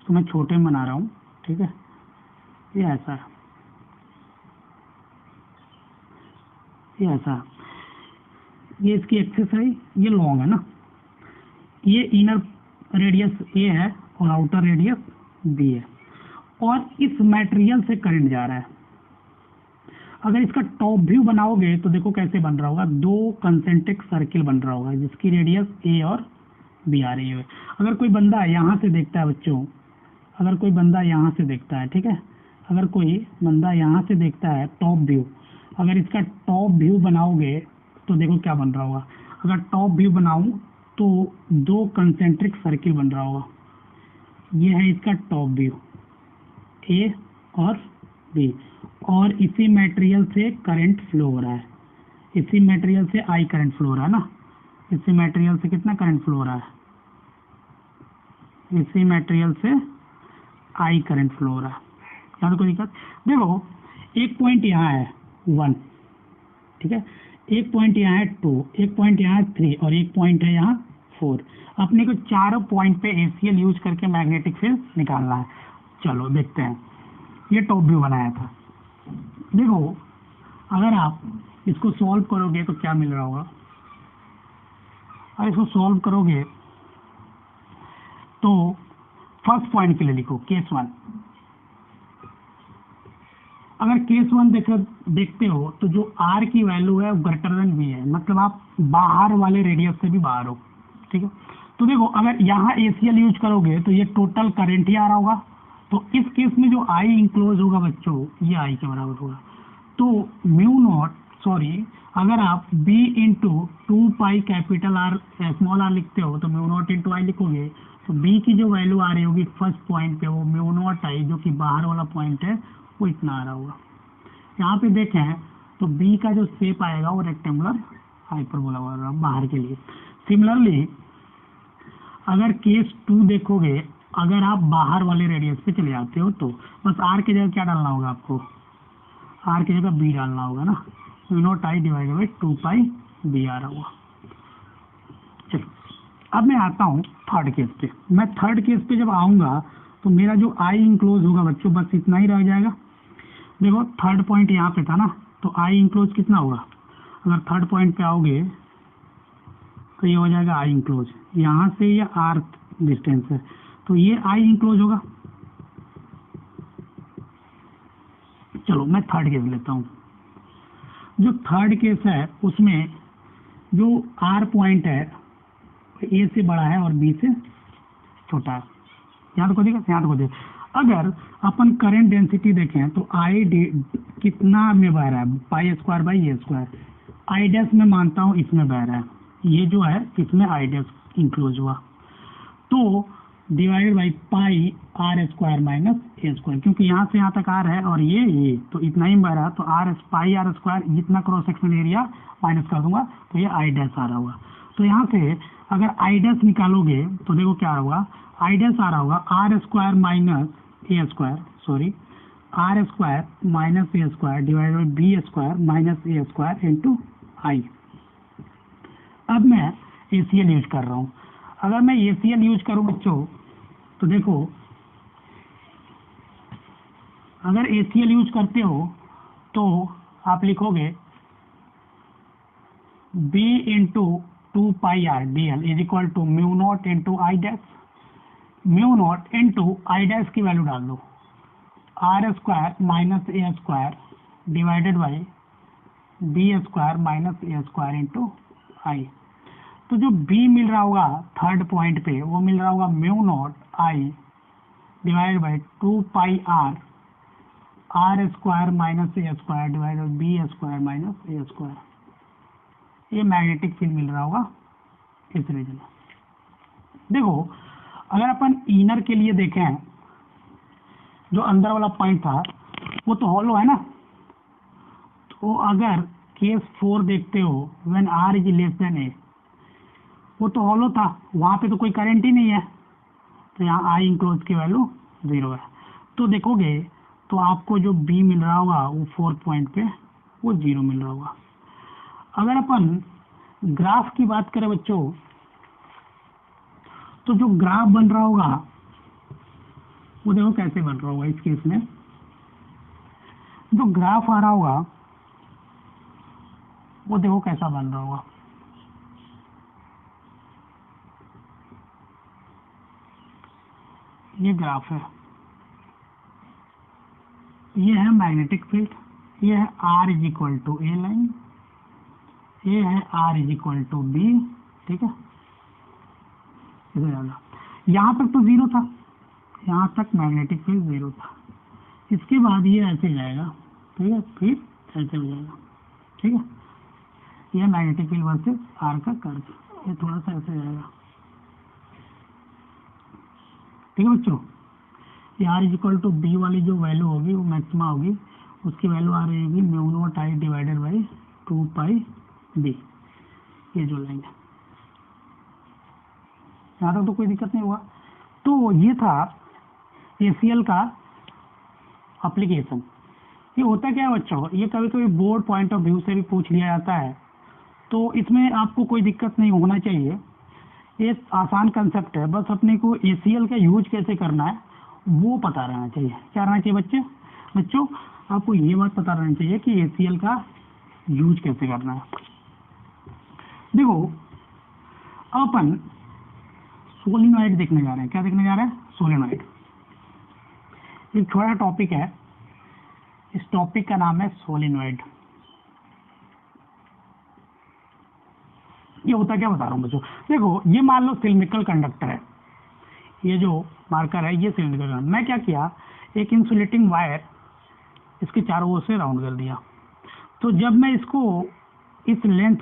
तो मैं छोटे में बना रहा हूँ, ठीक है। ये ऐसा है, ये ऐसा है, ये इसकी एक्सिस है, ये लॉन्ग है ना, ये इनर रेडियस ए है और आउटर रेडियस बी है, और इस मटेरियल से करंट जा रहा है। अगर इसका टॉप व्यू बनाओगे तो देखो कैसे बन रहा होगा, दो कंसेंट्रिक सर्किल बन रहा होगा जिसकी रेडियस ए और बी आ रही है। अगर कोई बंदा यहाँ से देखता है बच्चों, अगर कोई बंदा यहाँ से देखता है, ठीक है, अगर कोई बंदा यहाँ से देखता है टॉप व्यू, अगर इसका टॉप व्यू बनाओगे तो देखो क्या बन रहा होगा। अगर टॉप व्यू बनाऊं तो दो कंसेंट्रिक सर्किल बन रहा होगा। ये है इसका टॉप व्यू, ए और बी, और इसी मटेरियल से करंट फ्लो हो रहा है, इसी मटेरियल से आई करंट फ्लो हो रहा है ना, इसी मटेरियल से कितना करंट फ्लो हो रहा है, इसी मटेरियल से आई करंट फ्लो हो रहा है। यहाँ तो कोई दिक्कत? देखो एक पॉइंट यहाँ है 1, ठीक है, एक पॉइंट यहाँ है 2, एक पॉइंट यहाँ है 3 और एक पॉइंट है यहाँ 4। अपने को चारों पॉइंट पे ACL यूज करके मैग्नेटिक फील्ड निकालना है। चलो देखते हैं। ये टॉप व्यू बनाया था। देखो अगर आप इसको सॉल्व करोगे तो क्या मिल रहा होगा। अगर इसको सॉल्व करोगे तो फर्स्ट पॉइंट के लिए लिखो केस 1। अगर केस 1 देखते हो तो जो R की वैल्यू है वो ग्रेटर देन V है, मतलब आप बाहर वाले रेडियस से भी बाहर हो, ठीक है। तो देखो अगर यहाँ ACL यूज करोगे तो ये टोटल करंट ही आ रहा होगा, तो इस केस में जो I इंक्लोज होगा बच्चों ये I के बराबर होगा। तो म्यू नॉट अगर आप B into 2 pi capital R small r लिखते हो तो म्यू नॉट इंटू आई लिखोगे, तो B की जो वैल्यू आ रही होगी फर्स्ट पॉइंट पे वो म्यू नॉट आई जो कि बाहर वाला पॉइंट है वो इतना आ रहा होगा। यहाँ पे देखें तो बी का जो शेप आएगा वो रेक्टेंगुलर हाइपरबोला होगा बाहर के लिए। सिमिलरली अगर केस 2 देखोगे, अगर आप बाहर वाले रेडियस पे चले जाते हो तो बस आर की जगह क्या डालना होगा आपको, आर की जगह बी डालना होगा ना, naught I divided by 2 pi B R होगा। चलो अब मैं आता हूँ थर्ड केस पे। मैं थर्ड केस पे जब आऊँगा तो मेरा जो आई इंक्लोज होगा बच्चों बस इतना ही रह जाएगा। देखो थर्ड पॉइंट यहाँ पे था ना, तो आई इंक्लोज कितना होगा, अगर थर्ड पॉइंट पे आओगे तो ये हो जाएगा आई इंक्लोज, यहाँ से ये आर डिस्टेंस है तो ये आई इंक्लोज होगा। चलो मैं थर्ड केस लेता हूँ। जो थर्ड केस है उसमें जो आर पॉइंट है ए से बड़ा है और बी से छोटा है। यहाँ तो देखो, यहाँ तो देखो अगर अपन करंट डेंसिटी देखें तो आई कितना में बह रहा है, pi square by A square. I dash में मानता हूँ इसमें बह रहा है, ये जो है इसमें आई डैश इंक्लोज हुआ तो divided by pi R square minus A square, क्योंकि यहाँ से यहाँ तक आर है और ये तो इतना ही बह रहा है तो आर पाई आर स्क्वायर जितना क्रॉस सेक्शन एरिया माइनस कर दूंगा तो ये आई डैश आ रहा होगा। तो यहाँ से अगर आई डैश निकालोगे तो देखो क्या होगा, आई डैश आ रहा होगा R square minus A square, sorry R square minus A square divided by B square minus A square into I. अब मैं ACL यूज कर रहा हूँ। अगर मैं ACL यूज करूँ बच्चों तो देखो अगर ACL यूज करते हो तो आप लिखोगे B into 2 pi R D L is equal to mu naught into I dash, mu naught into I dash की वैल्यू डाल दो R square minus A square divided by B square minus A square into I. तो जो B मिल रहा होगा third point पे वो मिल रहा होगा mu naught I divided by 2 pi R square minus A square divided by B square minus A square. ये मैग्नेटिक फील्ड मिल रहा होगा इस रीजन में। देखो अगर अपन इनर के लिए देखें, जो अंदर वाला पॉइंट था वो तो हॉलो है ना, तो अगर केस 4 देखते हो when R is less than A, वो तो हॉलो था, वहाँ पे तो कोई करंट ही नहीं है तो यहाँ आई इंक्लोज की वैल्यू 0 है। तो देखोगे तो आपको जो बी मिल रहा होगा वो 4 पॉइंट पे वो 0 मिल रहा होगा। अगर अपन ग्राफ की बात करें बच्चों तो जो ग्राफ बन रहा होगा वो देखो कैसे बन रहा होगा। इस केस में जो ग्राफ आ रहा होगा वो देखो कैसा बन रहा होगा। ये ग्राफ है, ये है मैग्नेटिक फील्ड, ये है R is equal to A line, ये है R is equal to B, ठीक है। यहाँ तक तो 0 था, यहाँ तक मैग्नेटिक फील्ड 0 था। इसके बाद ये ऐसे जाएगा, ठीक है, फिर ऐसे हो जाएगा, ठीक है। ये मैग्नेटिक फील्ड वर्सेस आर का कर्व, ये थोड़ा सा ऐसे जाएगा, ठीक है बच्चों। ये R is equal to B वाली जो वैल्यू होगी वो मैक्सिमा होगी, उसकी वैल्यू आ रहेगी mu naught I divided by 2 pi B. ये जो लाइन है यहाँ तक तो कोई दिक्कत नहीं हुआ। तो ये था ACL का एप्लीकेशन। ये होता क्या है बच्चों, ये कभी कभी बोर्ड पॉइंट ऑफ व्यू से भी पूछ लिया जाता है, तो इसमें आपको कोई दिक्कत नहीं होना चाहिए। एक आसान कंसेप्ट है, बस अपने को ACL का यूज कैसे करना है वो पता रहना चाहिए। क्या रहना चाहिए बच्चों आपको ये बात पता रहना चाहिए कि ACL का यूज कैसे करना है। देखो अपन सोलिनॉइड देखने जा रहे हैं। क्या देखने जा रहे हैं? सोलिनॉइड। एक छोटा टॉपिक है, इस टॉपिक का नाम है सोलिनॉइड। ये होता क्या बता रहा हूँ बच्चों। देखो ये मान लो सिलिंड्रिकल कंडक्टर है, ये जो मार्कर है ये सिलिंड्रिकल कंडक्टर। मैं क्या किया, एक इंसुलेटिंग वायर इसके चारों ओर से राउंड कर दिया। तो जब मैं इसको इस लेंथ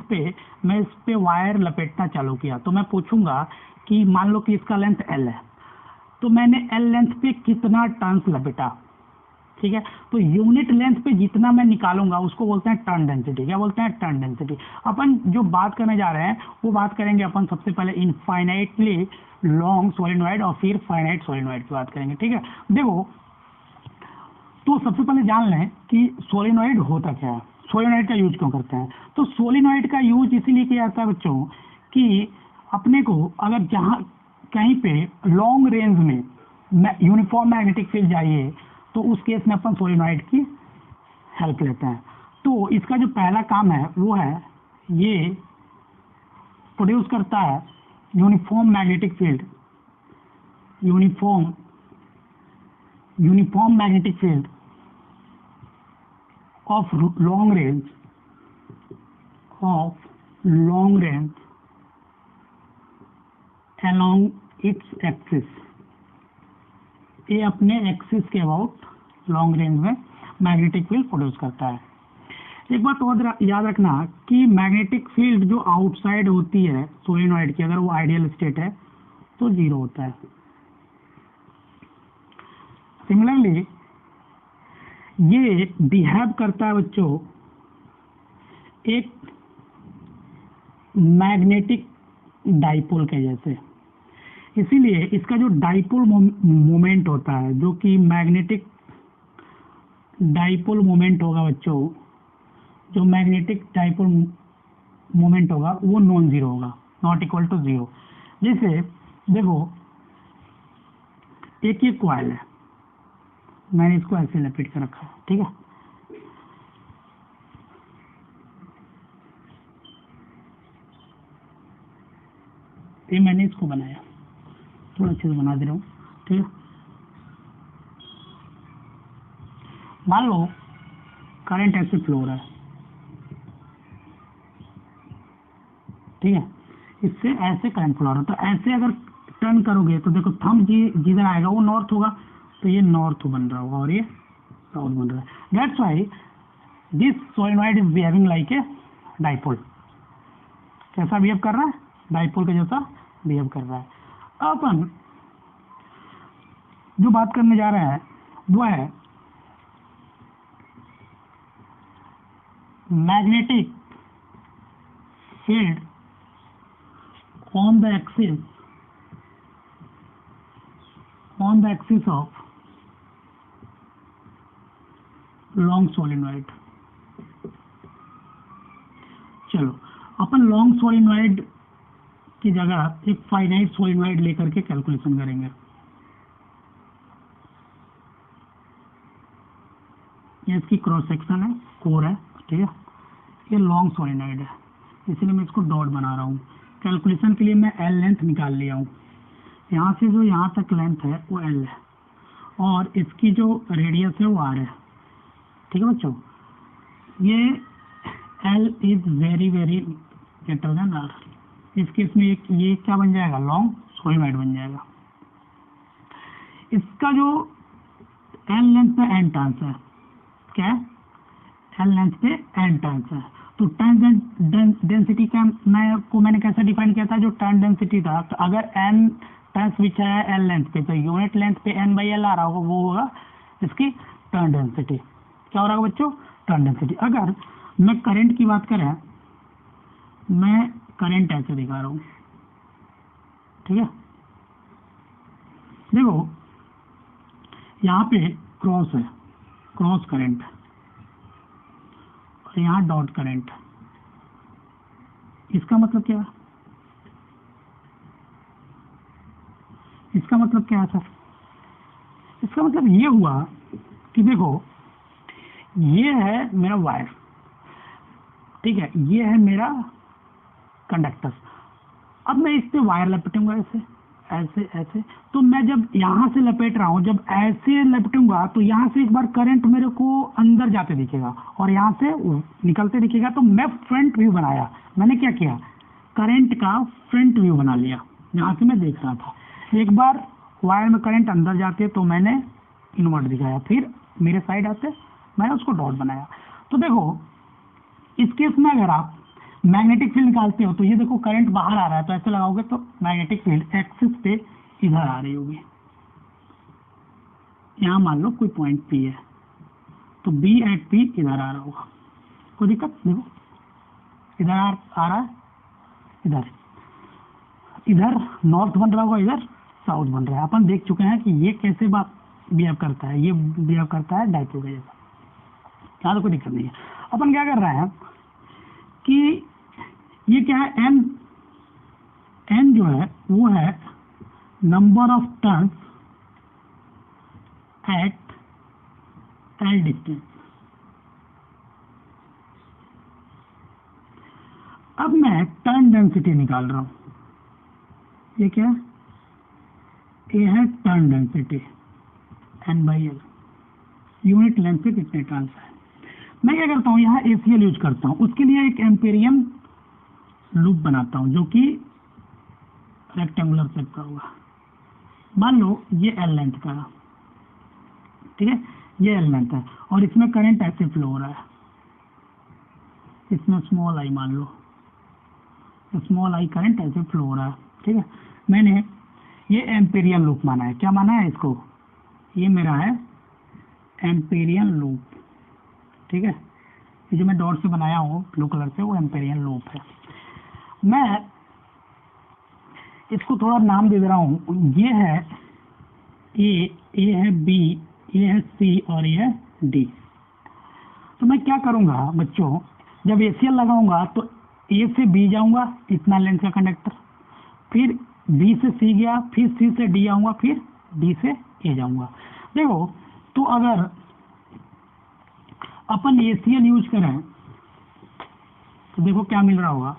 पे मैं इस पे वायर लपेटना चालू किया तो मैं पूछूंगा कि मान लो कि इसका लेंथ L है, तो मैंने L लेंथ पे कितना टर्न्स लपेटा, ठीक है। तो यूनिट लेंथ पे जितना मैं निकालूंगा उसको बोलते हैं टर्न डेंसिटी। क्या बोलते हैं? Turn density. अपन जो बात करने जा रहे हैं वो बात करेंगे अपन सबसे पहले इनफाइनाइटली लॉन्ग सोलिनॉइड और फिर फाइनाइट सोलिनॉइड की बात करेंगे, ठीक है। देखो, तो सबसे पहले जान लें कि सोलिनॉइड होता क्या है, सोलिनॉइड का यूज क्यों करते हैं। तो सोलिनॉइड का यूज इसीलिए किया जाता है बच्चों कि अपने को अगर जहाँ कहीं पे लॉन्ग रेंज में यूनिफॉर्म मैग्नेटिक फील्ड चाहिए तो उस केस में अपन सोलिनॉइड की हेल्प लेते हैं। तो इसका जो पहला काम है वो है ये प्रोड्यूस करता है uniform magnetic field, uniform magnetic field of long range along its axis. ये अपने एक्सिस के अबाउट लॉन्ग रेंज में मैग्नेटिक फील्ड प्रोड्यूस करता है। एक बात और याद रखना कि मैग्नेटिक फील्ड जो आउटसाइड होती है सोलिनॉइड की, अगर वो आइडियल स्टेट है तो जीरो होता है। सिमिलरली ये बिहेव करता है बच्चों एक मैग्नेटिक डाइपोल के जैसे। इसीलिए इसका जो डाइपोल मोमेंट होता है, जो कि मैग्नेटिक डाइपोल मोमेंट होगा बच्चों, जो मैग्नेटिक डाइपोल मोमेंट होगा वो नॉन जीरो होगा, नॉट इक्वल टू जीरो। जैसे देखो, एक ये कॉइल है, मैंने इसको ऐसे लपेट कर रखा है, ठीक है। ये मैंने इसको बनाया, थोड़ा अच्छे से बना दे रहा हूँ, ठीक है। मान लो करंट ऐसे फ्लो हो रहा है, ठीक है, इससे ऐसे करंट फ्लो हो रहा है। तो ऐसे अगर टर्न करोगे तो देखो थंब जिधर आएगा वो नॉर्थ होगा, तो ये नॉर्थ बन रहा होगा और ये साउथ बन रहा है। That's why this solenoid is behaving like a dipole. कैसा बिहेव कर रहा है? डाइपोल के जैसा बिहेव कर रहा है। अपन जो बात करने जा रहे हैं वो है magnetic field on the axis of long solenoid। चलो अपन लॉन्ग सोलिनॉइड की जगह एक फाइनाइट सोलिनॉइड लेकर के कैलकुलेशन करेंगे। ये इसकी क्रॉस सेक्शन है, कोर है, ठीक है। ये लॉन्ग सोलिनॉइड है, इसलिए मैं इसको डॉट बना रहा हूँ। कैलकुलेशन के लिए मैं एल लेंथ निकाल लिया हूँ। यहाँ से जो यहाँ तक लेंथ है वो एल है और इसकी जो रेडियस है वो आर है, ठीक है बच्चों। ये L is very very greater than R. इस केस में ये क्या बन जाएगा? लॉन्ग सोलिनॉइड बन जाएगा। इसका जो एल लेंथ पे एन टर्न्स है, क्या है? एल लेंथ पे एन टर्न्स है। तो टर्न डेंसिटी का मैंने कैसे डिफाइन किया था? जो टर्न डेंसिटी था, तो अगर एन टर्न्स बिछा है एल लेंथ पे तो यूनिट लेंथ पे एन बाई एल आ रहा होगा, वो होगा इसकी टर्न डेंसिटी। क्या हो रहा होगा बच्चों? Turn density. अगर मैं करंट की बात करें, मैं करंट ऐसे दिखा रहा हूँ, ठीक है। देखो यहाँ पे क्रॉस है, क्रॉस करंट, और यहाँ डॉट करंट। इसका मतलब क्या है? इसका मतलब क्या है सर? इसका मतलब ये हुआ कि देखो ये है मेरा वायर, ठीक है, ये है मेरा कंडक्टर। अब मैं इस पे वायर लपेटूंगा ऐसे ऐसे ऐसे। तो मैं जब यहाँ से लपेट रहा हूँ, जब ऐसे लपेटूंगा तो यहाँ से एक बार करंट मेरे को अंदर जाते दिखेगा और यहाँ से निकलते दिखेगा। तो मैं फ्रंट व्यू बनाया। मैंने क्या किया? करंट का फ्रंट व्यू बना लिया, यहाँ से मैं देख रहा था। एक बार वायर में करंट अंदर जाते तो मैंने इनवर्ट दिखाया, फिर मेरे साइड आते मैंने उसको डॉट बनाया। तो देखो इस केस में अगर आप मैग्नेटिक फील्ड निकालते हो तो ये देखो करंट बाहर आ रहा है, तो ऐसे लगाओगे तो मैग्नेटिक फील्ड एक्सिस पे इधर आ रही होगी। यहाँ मान लो कोई पॉइंट पी है, तो बी एट पी इधर आ रहा होगा, कोई दिक्कत देखो, इधर आ रहा है, इधर इधर नॉर्थ बन रहा होगा, इधर साउथ बन रहा है। अपन देख चुके हैं कि ये कैसे बिहेव करता है, ये बिहेव करता है डाइपोल के जैसा, यहाँ तो कोई दिक्कत नहीं है। अपन क्या कर रहे हैं कि ये क्या है, एन जो है वो है number of turns eight L distance. अब मैं टर्न डेंसिटी निकाल रहा हूं, ये क्या है, ये है turn density N by L, unit length पे कितने टर्न्स है। मैं क्या करता हूँ, यहाँ एसीएल यूज करता हूँ, उसके लिए एक एम्पेरियन लूप बनाता हूँ जो कि रेक्टेंगुलर शेप का होगा। मान लो ये एल लेंथ का है, ठीक है, ये एल लेंथ है और इसमें करंट ऐसे फ्लो हो रहा है, इसमें स्मॉल आई मान लो, स्मॉल आई करंट ऐसे फ्लो हो रहा है, ठीक है। मैंने ये एम्पेरियन लूप माना है, क्या माना है इसको, ये मेरा है एम्पेरियन लूप, ठीक है। ये जो मैं डॉट से बनाया हूँ ब्लू कलर से, वो एम्पेरियन लूप है। मैं इसको थोड़ा नाम दे रहा हूँ, ये है ए है बी, ये है सी और ये है डी। तो मैं क्या करूँगा बच्चों, जब एसीएल लगाऊंगा तो ए से बी जाऊंगा, इतना लेंथ का कंडक्टर, फिर बी से सी गया, फिर सी से डी आऊंगा, फिर डी से ए जाऊंगा। देखो तो अगर अपन एसीएल यूज करें तो देखो क्या मिल रहा होगा।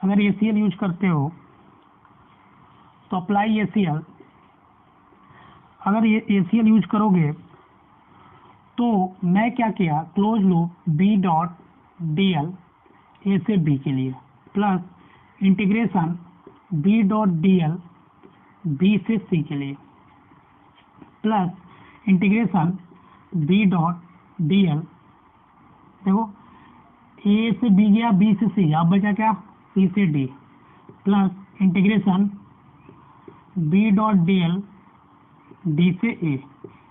अगर एसीएल यूज करते हो तो अप्लाई एसीएल, अगर ये एसीएल यूज करोगे तो मैं क्या किया, close loop B dot D L A से बी के लिए plus integration B dot D L B से सी के लिए plus integration B dot D L, देखो ए से बी गया, बी से सी, अब बचा क्या, सी से D, plus integration B dot D L D से A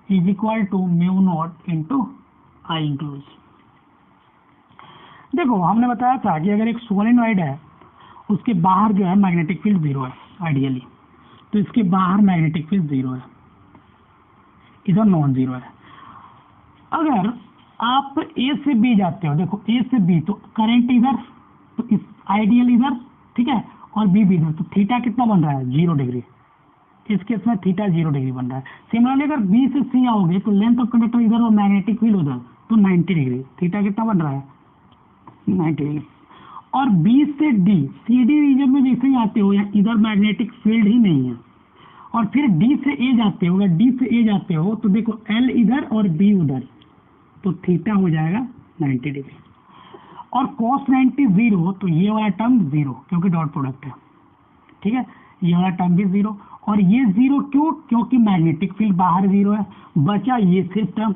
is equal to mu naught into I enclose. देखो हमने बताया था कि अगर एक सोलेनॉइड है उसके बाहर जो है मैग्नेटिक फील्ड जीरो है आइडियली, तो इसके बाहर मैग्नेटिक फील्ड जीरो है, इधर नॉन जीरो है। अगर आप ए से बी जाते हो, देखो ए से बी तो करंट इधर, तो इस आइडियल इधर, ठीक है, और बी भी इधर, तो थीटा कितना बन रहा है, 0 डिग्री। इस केस में थीटा 0 डिग्री बन रहा है। सिमिलरली अगर बी से सी आओगे तो लेंथ ऑफ कंडक्टर इधर और मैग्नेटिक फील्ड उधर, तो 90 डिग्री, थीटा कितना बन रहा है, 90 डिग्री। और बी से डी, सी डी रीजन में जैसे ही आते हो या इधर मैग्नेटिक फील्ड ही नहीं है, और फिर डी से ए जाते हो, अगर डी से ए जाते हो तो देखो एल इधर और बी उधर, तो थीटा हो जाएगा 90 डिग्री। और cos 90 0, तो ये वाला टर्म 0 क्योंकि डॉट प्रोडक्ट है, ठीक है, ये वाला टर्म भी 0 और ये 0 क्यों, क्योंकि मैग्नेटिक फील्ड बाहर 0 है। बचा ये सिर्फ टर्म,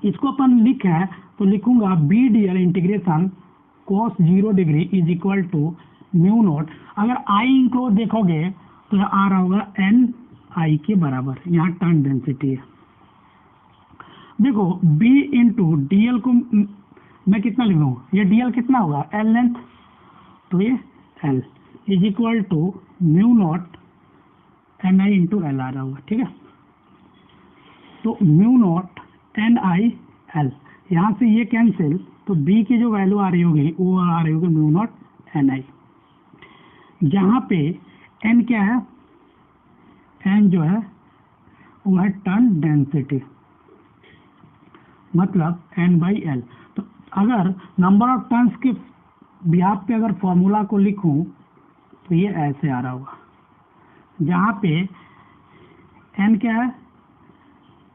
इसको अपन लिखा है तो लिखूंगा B D L integration cos 0 degree is equal to mu naught. अगर आई इंक्लोज देखोगे तो आ रहा होगा एन आई के बराबर, यहाँ टर्न डेंसिटी है। देखो b इंटू डी एल को मैं कितना लिख लूँ, ये डी एल कितना होगा, एल लेंथ, तो ये L is equal to mu naught N I into L आ रहा होगा, ठीक है। तो mu naught N I L, यहाँ से ये कैंसिल, तो b की जो वैल्यू आ रही होगी वो आ रही होगी म्यू नॉट एन आई, जहाँ पे n क्या है, n जो है वो है टर्न डेंसिटी, मतलब n बाई एल। तो अगर नंबर ऑफ टर्न्स के बिहाफ पे अगर फॉर्मूला को लिखूं तो ये ऐसे आ रहा होगा, जहाँ पे n क्या है,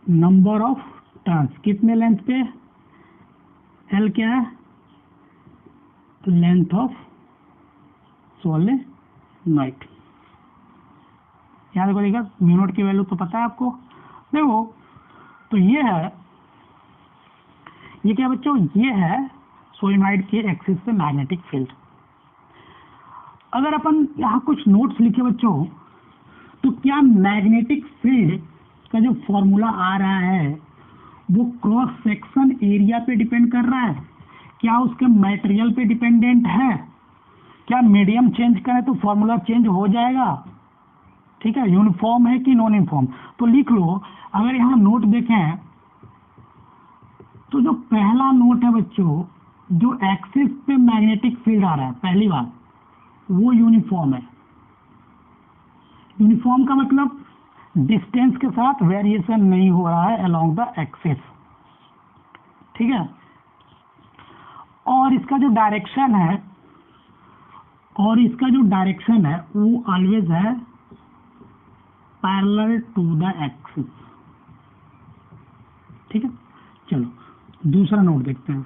नंबर ऑफ टर्न्स कितने लेंथ पे, l क्या है, लेंथ ऑफ सोलेनॉइड। याद रखिएगा म्यू नॉट की वैल्यू तो पता है आपको। देखो तो ये है, ये क्या बच्चों, ये है सोलेनॉइड के एक्सिस पे मैग्नेटिक फील्ड। अगर अपन यहाँ कुछ नोट्स लिखे बच्चों, तो क्या मैग्नेटिक फील्ड का जो फॉर्मूला आ रहा है वो क्रॉस सेक्शन एरिया पे डिपेंड कर रहा है, क्या उसके मटेरियल पे डिपेंडेंट है, क्या मीडियम चेंज करें तो फॉर्मूला चेंज हो जाएगा, ठीक है, यूनिफॉर्म है कि नॉन यूनिफॉर्म। तो लिख लो, अगर यहाँ नोट देखें तो जो पहला नोट है बच्चों, जो एक्सिस पे मैग्नेटिक फील्ड आ रहा है, पहली बात वो यूनिफॉर्म है। यूनिफॉर्म का मतलब डिस्टेंस के साथ वेरिएशन नहीं हो रहा है अलोंग द एक्सिस, ठीक है। और इसका जो डायरेक्शन है वो ऑलवेज है पैरेलल टू द एक्सिस, ठीक है। चलो दूसरा नोट देखते हैं।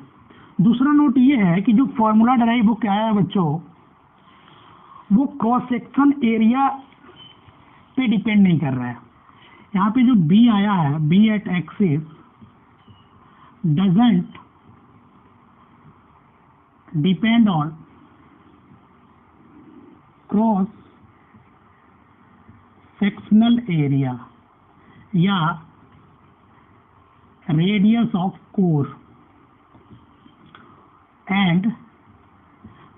दूसरा नोट ये है कि जो फॉर्मूला डराइव हो क्या है बच्चों, वो क्रॉस सेक्शन एरिया पे डिपेंड नहीं कर रहा है। यहाँ पे जो बी आया है, B at axis doesn't depend on cross sectional area या radius of core and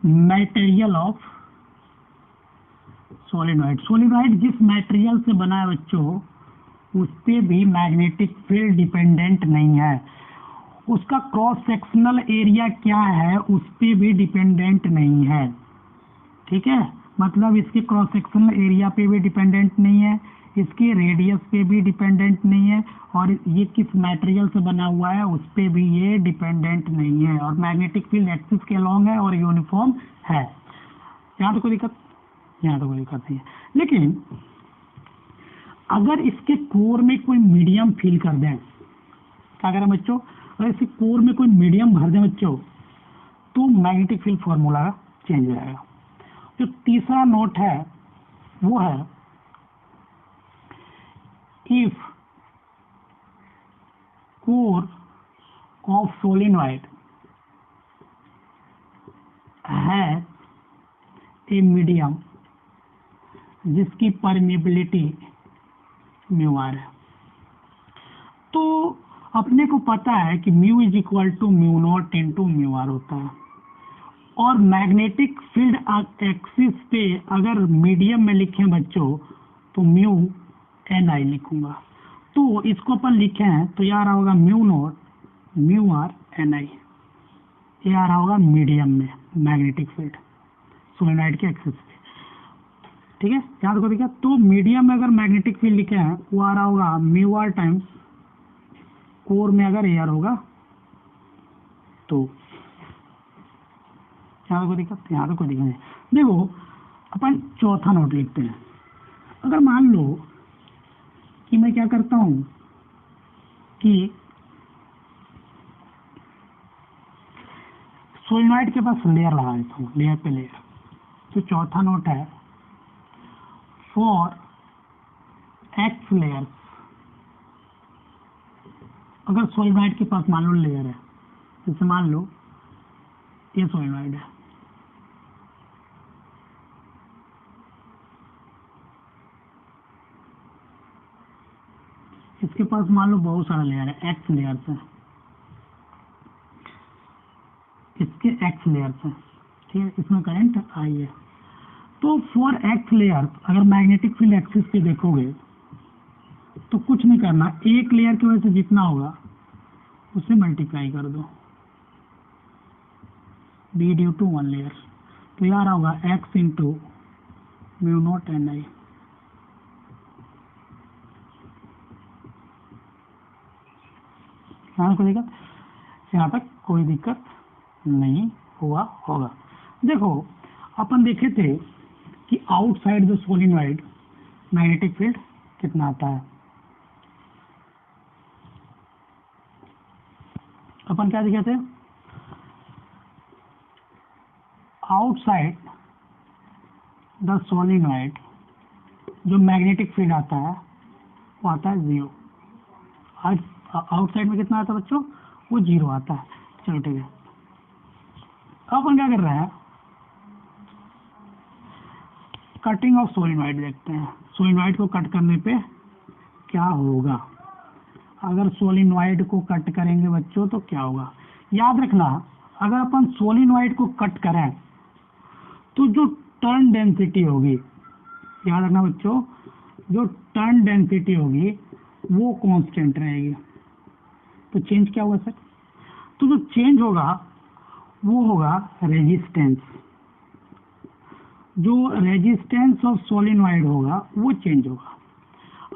material of solenoid. Solenoid जिस मटेरियल से बना है बच्चों, उस पे भी मैग्नेटिक फील्ड डिपेंडेंट नहीं है। उसका क्रॉस सेक्शनल एरिया क्या है उस पे भी डिपेंडेंट नहीं है, ठीक है। मतलब इसके क्रॉस सेक्शनल एरिया पे भी डिपेंडेंट नहीं है, इसके रेडियस पे भी डिपेंडेंट नहीं है, और ये किस मटेरियल से बना हुआ है उस पे भी ये डिपेंडेंट नहीं है, और मैग्नेटिक फील्ड एक्सिस के अलॉन्ग है और यूनिफॉर्म है। यहाँ तो कोई दिक्कत नहीं है। लेकिन अगर इसके कोर में कोई मीडियम फिल कर दें, क्या करें बच्चों, अगर इसके कोर में कोई मीडियम भर दें बच्चों, तो मैग्नेटिक फील्ड फॉर्मूला चेंज हो जाएगा। जो तीसरा नोट है वो है इफ कोर ऑफ सोलिनॉइड है ए मीडियम जिसकी परमेबिलिटी म्यू आर है। तो अपने को पता है कि mu is equal to mu naught into mu R होता है, और मैग्नेटिक फील्ड एक्सिस पे अगर मीडियम में लिखें बच्चों तो म्यू एन आई लिखूंगा। तो इसको अपन लिखे हैं तो ये आ रहा होगा mu naught mu R N I, ये आ रहा होगा मीडियम में मैग्नेटिक फील्ड सोलेनॉइड के एक्सिस पे, ठीक है। याद रखो देखिए, तो मीडियम में अगर मैग्नेटिक फील्ड लिखे हैं वो आ रहा होगा म्यू आर टाइम्स कोर में अगर एयर होगा तो, यहाँ कोई दिक्कत नहीं। देखो अपन चौथा नोट लिखते हैं। अगर मान लो कि मैं क्या करता हूं कि सोलिनॉइड के पास लेयर लगा देता हूँ, लेयर पे लेयर। तो चौथा नोट है फॉर एक्स लेयर, अगर सोलिनॉइड के पास मान लो लेयर है, जैसे मान लो ये सोलिनॉइड है, इसके पास मान लो बहुत सारा लेयर है, एक्स लेयर्स है, इसके एक्स लेयर्स है, ठीक है, इसमें करंट आई है। तो फॉर एक्स लेयर अगर मैग्नेटिक फील्ड एक्सिस पे देखोगे तो कुछ नहीं करना, एक लेयर की वजह से जितना होगा उसे मल्टीप्लाई कर दो B due to one layer, तो यार होगा X into mu naught N I. यहाँ तक कोई दिक्कत नहीं हुआ होगा। देखो अपन देखे थे कि outside the solenoid magnetic field कितना आता है। अपन क्या देखे थे, आउटसाइड द सोलिनॉइड जो मैग्नेटिक फील्ड आता है वो आता है 0। आज आउटसाइड में कितना आता है बच्चों, वो 0 आता है। चलो ठीक है, अब अपन क्या कर रहे हैं, कटिंग ऑफ सोलिनॉइड देखते हैं, सोलिनॉइड को कट करने पे क्या होगा। अगर सोलिनॉइड को कट करेंगे बच्चों तो क्या होगा, याद रखना अगर अपन सोलिनॉइड को कट करें तो जो टर्न डेंसिटी होगी, याद रखना बच्चों, जो टर्न डेंसिटी होगी वो कांस्टेंट रहेगी। तो चेंज क्या होगा सर, तो जो चेंज होगा वो होगा रेजिस्टेंस, जो रेजिस्टेंस ऑफ सोलिनॉइड होगा वो चेंज होगा।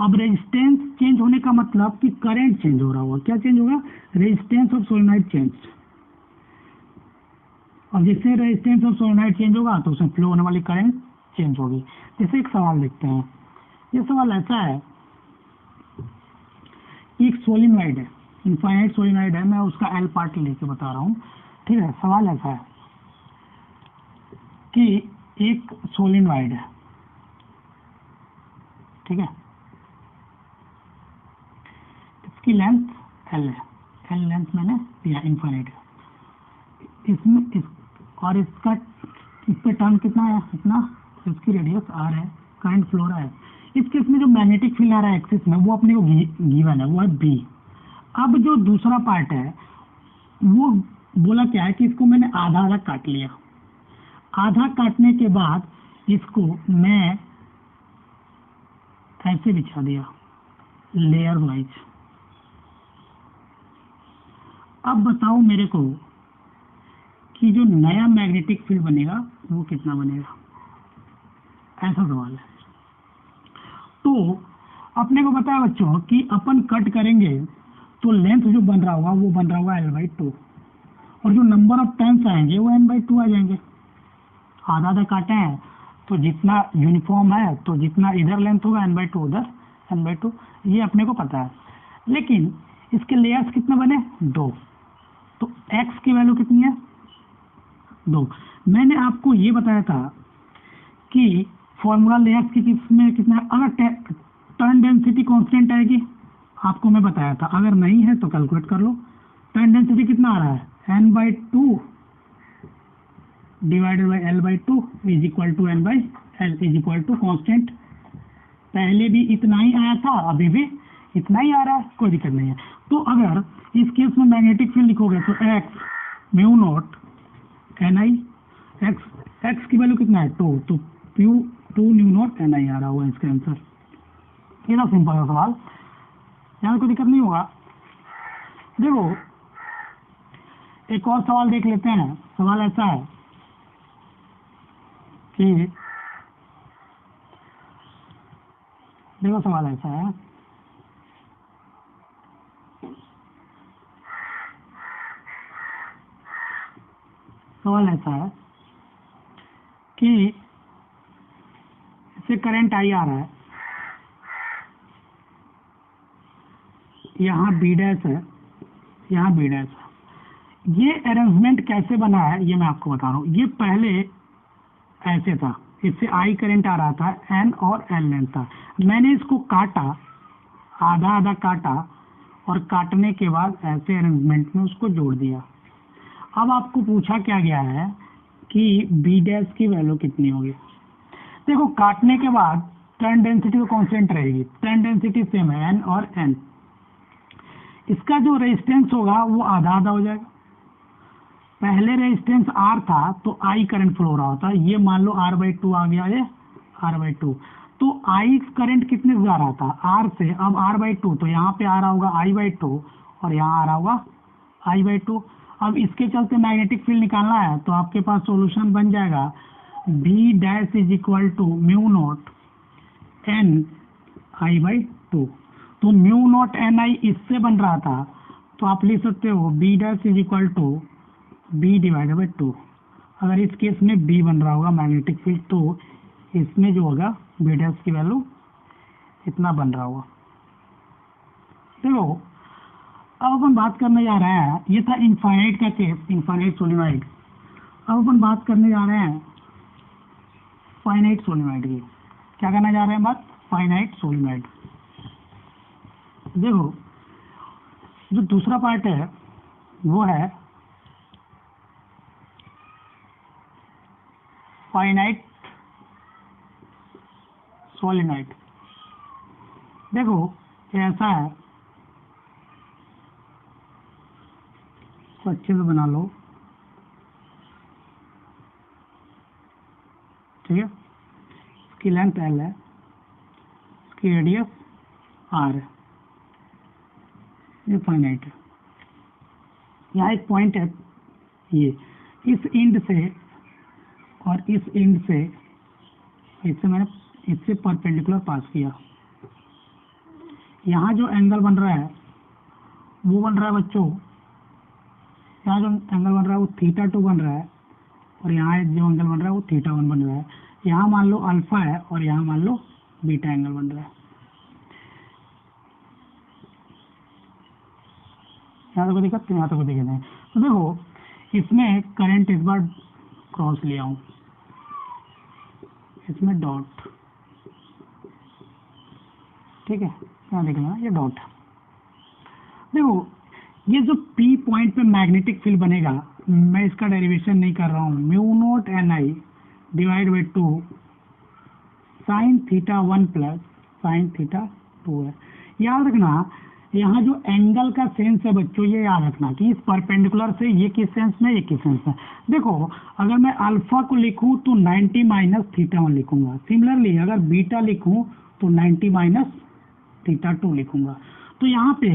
अब रेजिस्टेंस चेंज होने का मतलब कि करंट चेंज हो रहा होगा, क्या चेंज होगा, रेजिस्टेंस ऑफ सोलिनॉइड चेंज। और जिससे रेजिस्टेंस ऑफ सोलिनॉइड चेंज होगा तो उसमें फ्लो होने वाली करंट चेंज होगी। जैसे एक सवाल देखते हैं, ये सवाल ऐसा है, एक सोलिनॉइड है, इनफाइनाइट सोलिनॉइड है, मैं उसका एल पार्ट लेके बता रहा हूँ, ठीक है। सवाल ऐसा है कि एक सोलिनॉइड है, ठीक है, इसकी लेंथ एल है, एल लेंथ मैंने दिया, इनफाइनाइट है, इसमें और इसका इस पे टर्न कितना है, इतना, इसकी रेडियस आर है, करंट फ्लो रहा है। इस केस में जो मैग्नेटिक फील्ड आ रहा है एक्सिस में वो अपने को गिवन है, वो है बी। अब जो दूसरा पार्ट है वो बोला क्या है कि इसको मैंने आधा आधा काट लिया, आधा काटने के बाद इसको मैं ऐसे बिछा दिया लेयर वाइज। अब बताओ मेरे को कि जो नया मैग्नेटिक फील्ड बनेगा वो कितना बनेगा, ऐसा सवाल है। तो अपने को पता है बच्चों कि अपन कट करेंगे तो लेंथ जो बन रहा होगा वो बन रहा होगा L/2, और जो नंबर ऑफ टर्न्स आएंगे वो N/2 आ जाएंगे। आधा आधा काटे हैं तो जितना यूनिफॉर्म है तो जितना इधर लेंथ होगा N/2 उधर N/2, ये अपने को पता है। लेकिन इसके लेयर्स कितने बने, 2, तो x की वैल्यू कितनी है, 2। मैंने आपको ये बताया था कि फॉर्मूला लेयर्स की किसमें कितना है, अगर टर्न डेंसिटी कांस्टेंट आएगी, आपको मैं बताया था, अगर नहीं है तो कैलकुलेट कर लो। टर्न डेंसिटी कितना आ रहा है, N/2 divided by L/2 is equal to N/L is equal to constant. पहले भी इतना ही आया था, अभी भी इतना ही आ रहा है, कोई दिक्कत नहीं है। तो अगर इस केस में मैग्नेटिक फील्ड लिखोगे तो x mu naught Ni, x की वैल्यू कितना है, 2, तो 2 म्यू नॉट Ni आ रहा होगा इसका आंसर। ये ना सिंपल है सवाल, यहाँ कोई दिक्कत नहीं होगा। देखो एक और सवाल देख लेते हैं। सवाल ऐसा है कि देखो सवाल ऐसा है, सवाल ऐसा है कि इससे करंट आई आ रहा है, यहाँ बी डैश है, यहाँ बी डैश है। ये अरेंजमेंट कैसे बना है ये मैं आपको बता रहा हूँ। ये पहले ऐसे था, इससे आई करंट आ रहा था, एन और एल लेंथ था। मैंने इसको काटा, आधा आधा काटा, और काटने के बाद ऐसे अरेंजमेंट में उसको जोड़ दिया। अब आपको पूछा क्या गया है कि बी डैश की वैल्यू कितनी होगी। देखो काटने के बाद टर्न डेंसिटी तो कांस्टेंट रहेगी, टर्न डेंसिटी सेम है एन और एन। इसका जो रेजिस्टेंस होगा वो आधा आधा हो जाएगा। पहले रेजिस्टेंस R था तो I करंट फ्लो हो रहा होता, ये मान लो R/2 आ गया, ये R/2। तो I करंट कितने से जा रहा था, R से, अब R/2, तो यहाँ पे आ रहा होगा I/2 और यहाँ आ रहा होगा I/2। अब इसके चलते मैग्नेटिक फील्ड निकालना है तो आपके पास सॉल्यूशन बन जाएगा B dash is equal to mu naught Ni/2। तो म्यू नॉट Ni इससे बन रहा था तो आप लिख सकते हो B dash is equal to B divided by 2। अगर इस केस में B बन रहा होगा मैग्नेटिक फील्ड तो इसमें जो होगा B डैश की वैल्यू इतना बन रहा होगा। देखो अब अपन बात करने जा रहे हैं, ये था इनफाइनाइट का केस, इनफाइनाइट सोलिनॉइड। अब अपन बात करने जा रहे हैं फाइनाइट सोलिनॉइड की। क्या करने जा रहे हैं बात, फाइनाइट सोलिनॉइड। देखो जो दूसरा पार्ट है वो है फाइनाइट सोलिनॉइड। देखो ऐसा है अच्छे से बना लो, ठीक है। इसकी लेंथ L है, इसकी रेडियस R है, ये फाइनाइट है। यहाँ एक पॉइंट है, ये इस एंड से और इस एंड से, इससे मैंने इससे परपेंडिकुलर पास किया। यहाँ जो एंगल बन रहा है वो बन रहा है बच्चों, यहाँ जो एंगल बन रहा है वो θ2 बन रहा है, और यहाँ जो एंगल बन रहा है वो θ1 बन रहा है। यहाँ मान लो अल्फा है और यहाँ मान लो बीटा एंगल बन रहा है। यहाँ तक को दिक्कत, यहाँ तक को दिक्कत है। तो देखो इसमें करंट इस बार क्रॉस ले आऊँ, इसमें डॉट, ठीक है, यहाँ देखना ये डॉट। देखो ये जो P पॉइंट पे मैग्नेटिक फील्ड बनेगा, मैं इसका डेरिवेशन नहीं कर रहा हूँ, mu naught Ni divide by 2 sine θ1 plus sine θ2 है। याद रखना यहाँ जो एंगल का सेंस है बच्चों, ये याद रखना कि इस परपेंडिकुलर से ये किस सेंस में, ये किस सेंस में। देखो अगर मैं अल्फा को लिखूं तो 90 माइनस θ1 लिखूंगा, सिमिलरली अगर बीटा लिखूं तो 90 माइनस θ2 लिखूंगा। तो यहाँ पे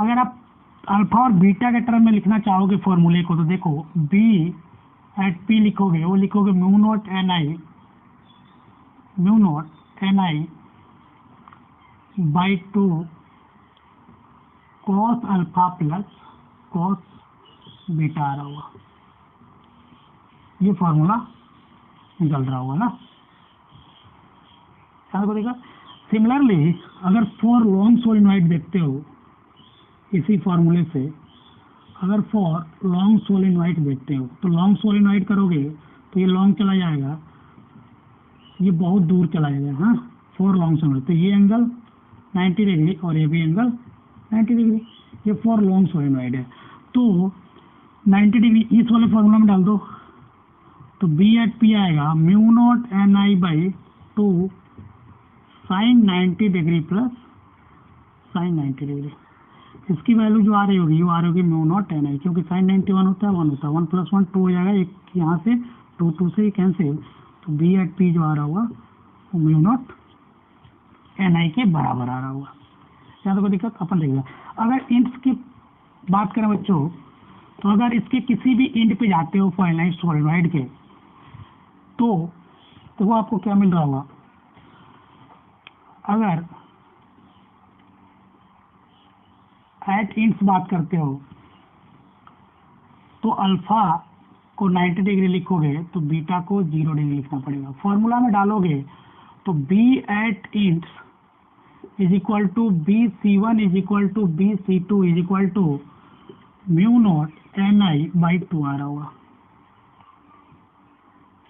अगर आप अल्फा और बीटा के टर्म में लिखना चाहोगे फॉर्मूले को, तो देखो B एट P लिखोगे, वो लिखोगे mu naught Ni by 2 cos alpha plus cos beta आ रहा होगा, ये फॉर्मूला निकल रहा होगा ना, को देखा। सिमिलरली अगर फॉर लॉन्ग सोलेनॉइड देखते हो इसी फॉर्मूले से, अगर फॉर लॉन्ग सोलेनॉइड देखते हो तो लॉन्ग सोलेनॉइड करोगे तो ये लॉन्ग चला जाएगा, ये बहुत दूर चला जाएगा, हाँ, फॉर लॉन्ग सोलेनॉइड। तो ये एंगल 90 डिग्री और ये भी एंगल 90 डिग्री, ये फॉर लॉन्ग सोलेनॉइड है। तो 90 डिग्री इस वाले फॉर्मूला में डाल दो, तो B एट P आएगा mu naught Ni by 2 sine 90 degree plus sine 90 degree. इसकी वैल्यू जो आ रही होगी वो आ रही होगी म्यू नॉट Ni, क्योंकि साइन 90 1 होता है, 1 होता है, 1 प्लस 1 2 हो जाएगा, एक यहाँ से 2 से ही कैंसिल। तो B एट P जो आ रहा होगा वो म्यू नॉट Ni के बराबर आ रहा होगा। यहाँ तो कोई दिक्कत, अपन देखेगा। अगर इंड्स की बात करें बच्चों, तो अगर इसके किसी भी इंड पे जाते हो फाइनाइट सोलेनॉइड के, तो वो आपको क्या मिल रहा होगा। अगर एट इंड्स बात करते हो तो अल्फा को 90 डिग्री लिखोगे तो बीटा को 0 डिग्री लिखना पड़ेगा। फॉर्मूला में डालोगे तो B at ends is equal to BC1 is equal to BC2 is equal to mu naught Ni by 2 आ रहा होगा।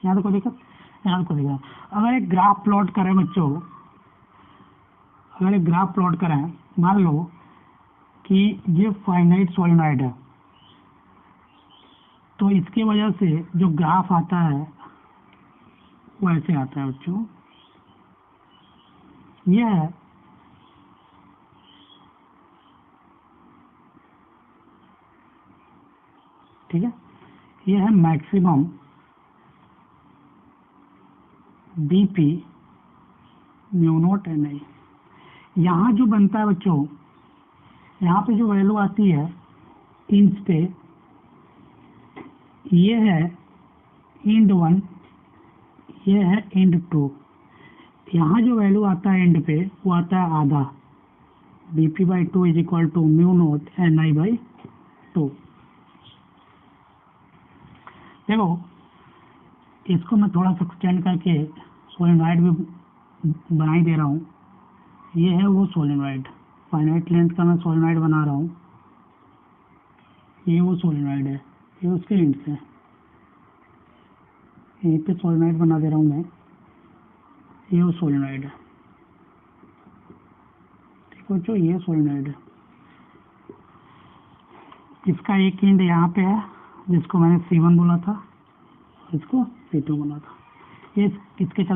यहाँ तो कोई दिक्कत, यहाँ तो कोई दिक्कत। अगर एक ग्राफ प्लॉट करें बच्चों, अगर एक ग्राफ प्लॉट करें, मान लो कि ये फाइनाइट सोलेनॉइड है, तो इसके वजह से जो ग्राफ आता है वो ऐसे आता है बच्चों, ये है ठीक है, ये है maximum BP mu naught Ni। यहाँ जो बनता है बच्चों, यहाँ पे जो वैल्यू आती है इंच पे, ये है इंड 1, ये है इंड 2। यहाँ जो वैल्यू आता है एंड पे वो आता है आधा, BP by 2 is equal to mu naught Ni by 2। देखो इसको मैं थोड़ा सा एक्सटेंड करके सोलेनॉइड भी बना ही दे रहा हूँ। ये है वो सोलेनॉइड, फाइनाइट लेंथ का मैं सोलेनॉइड बना रहा हूँ, ये वो सोलेनॉइड है, ये उसके एंड से यहीं पे सोलेनॉइड बना दे रहा हूँ मैं, ये वो सोलेनॉइड है, ठीक है। जो ये सोलेनॉइड है, इसका एक एंड यहाँ पे है जिसको मैंने C1 बोला था, इसको C2 बोला था। ये इसके चलते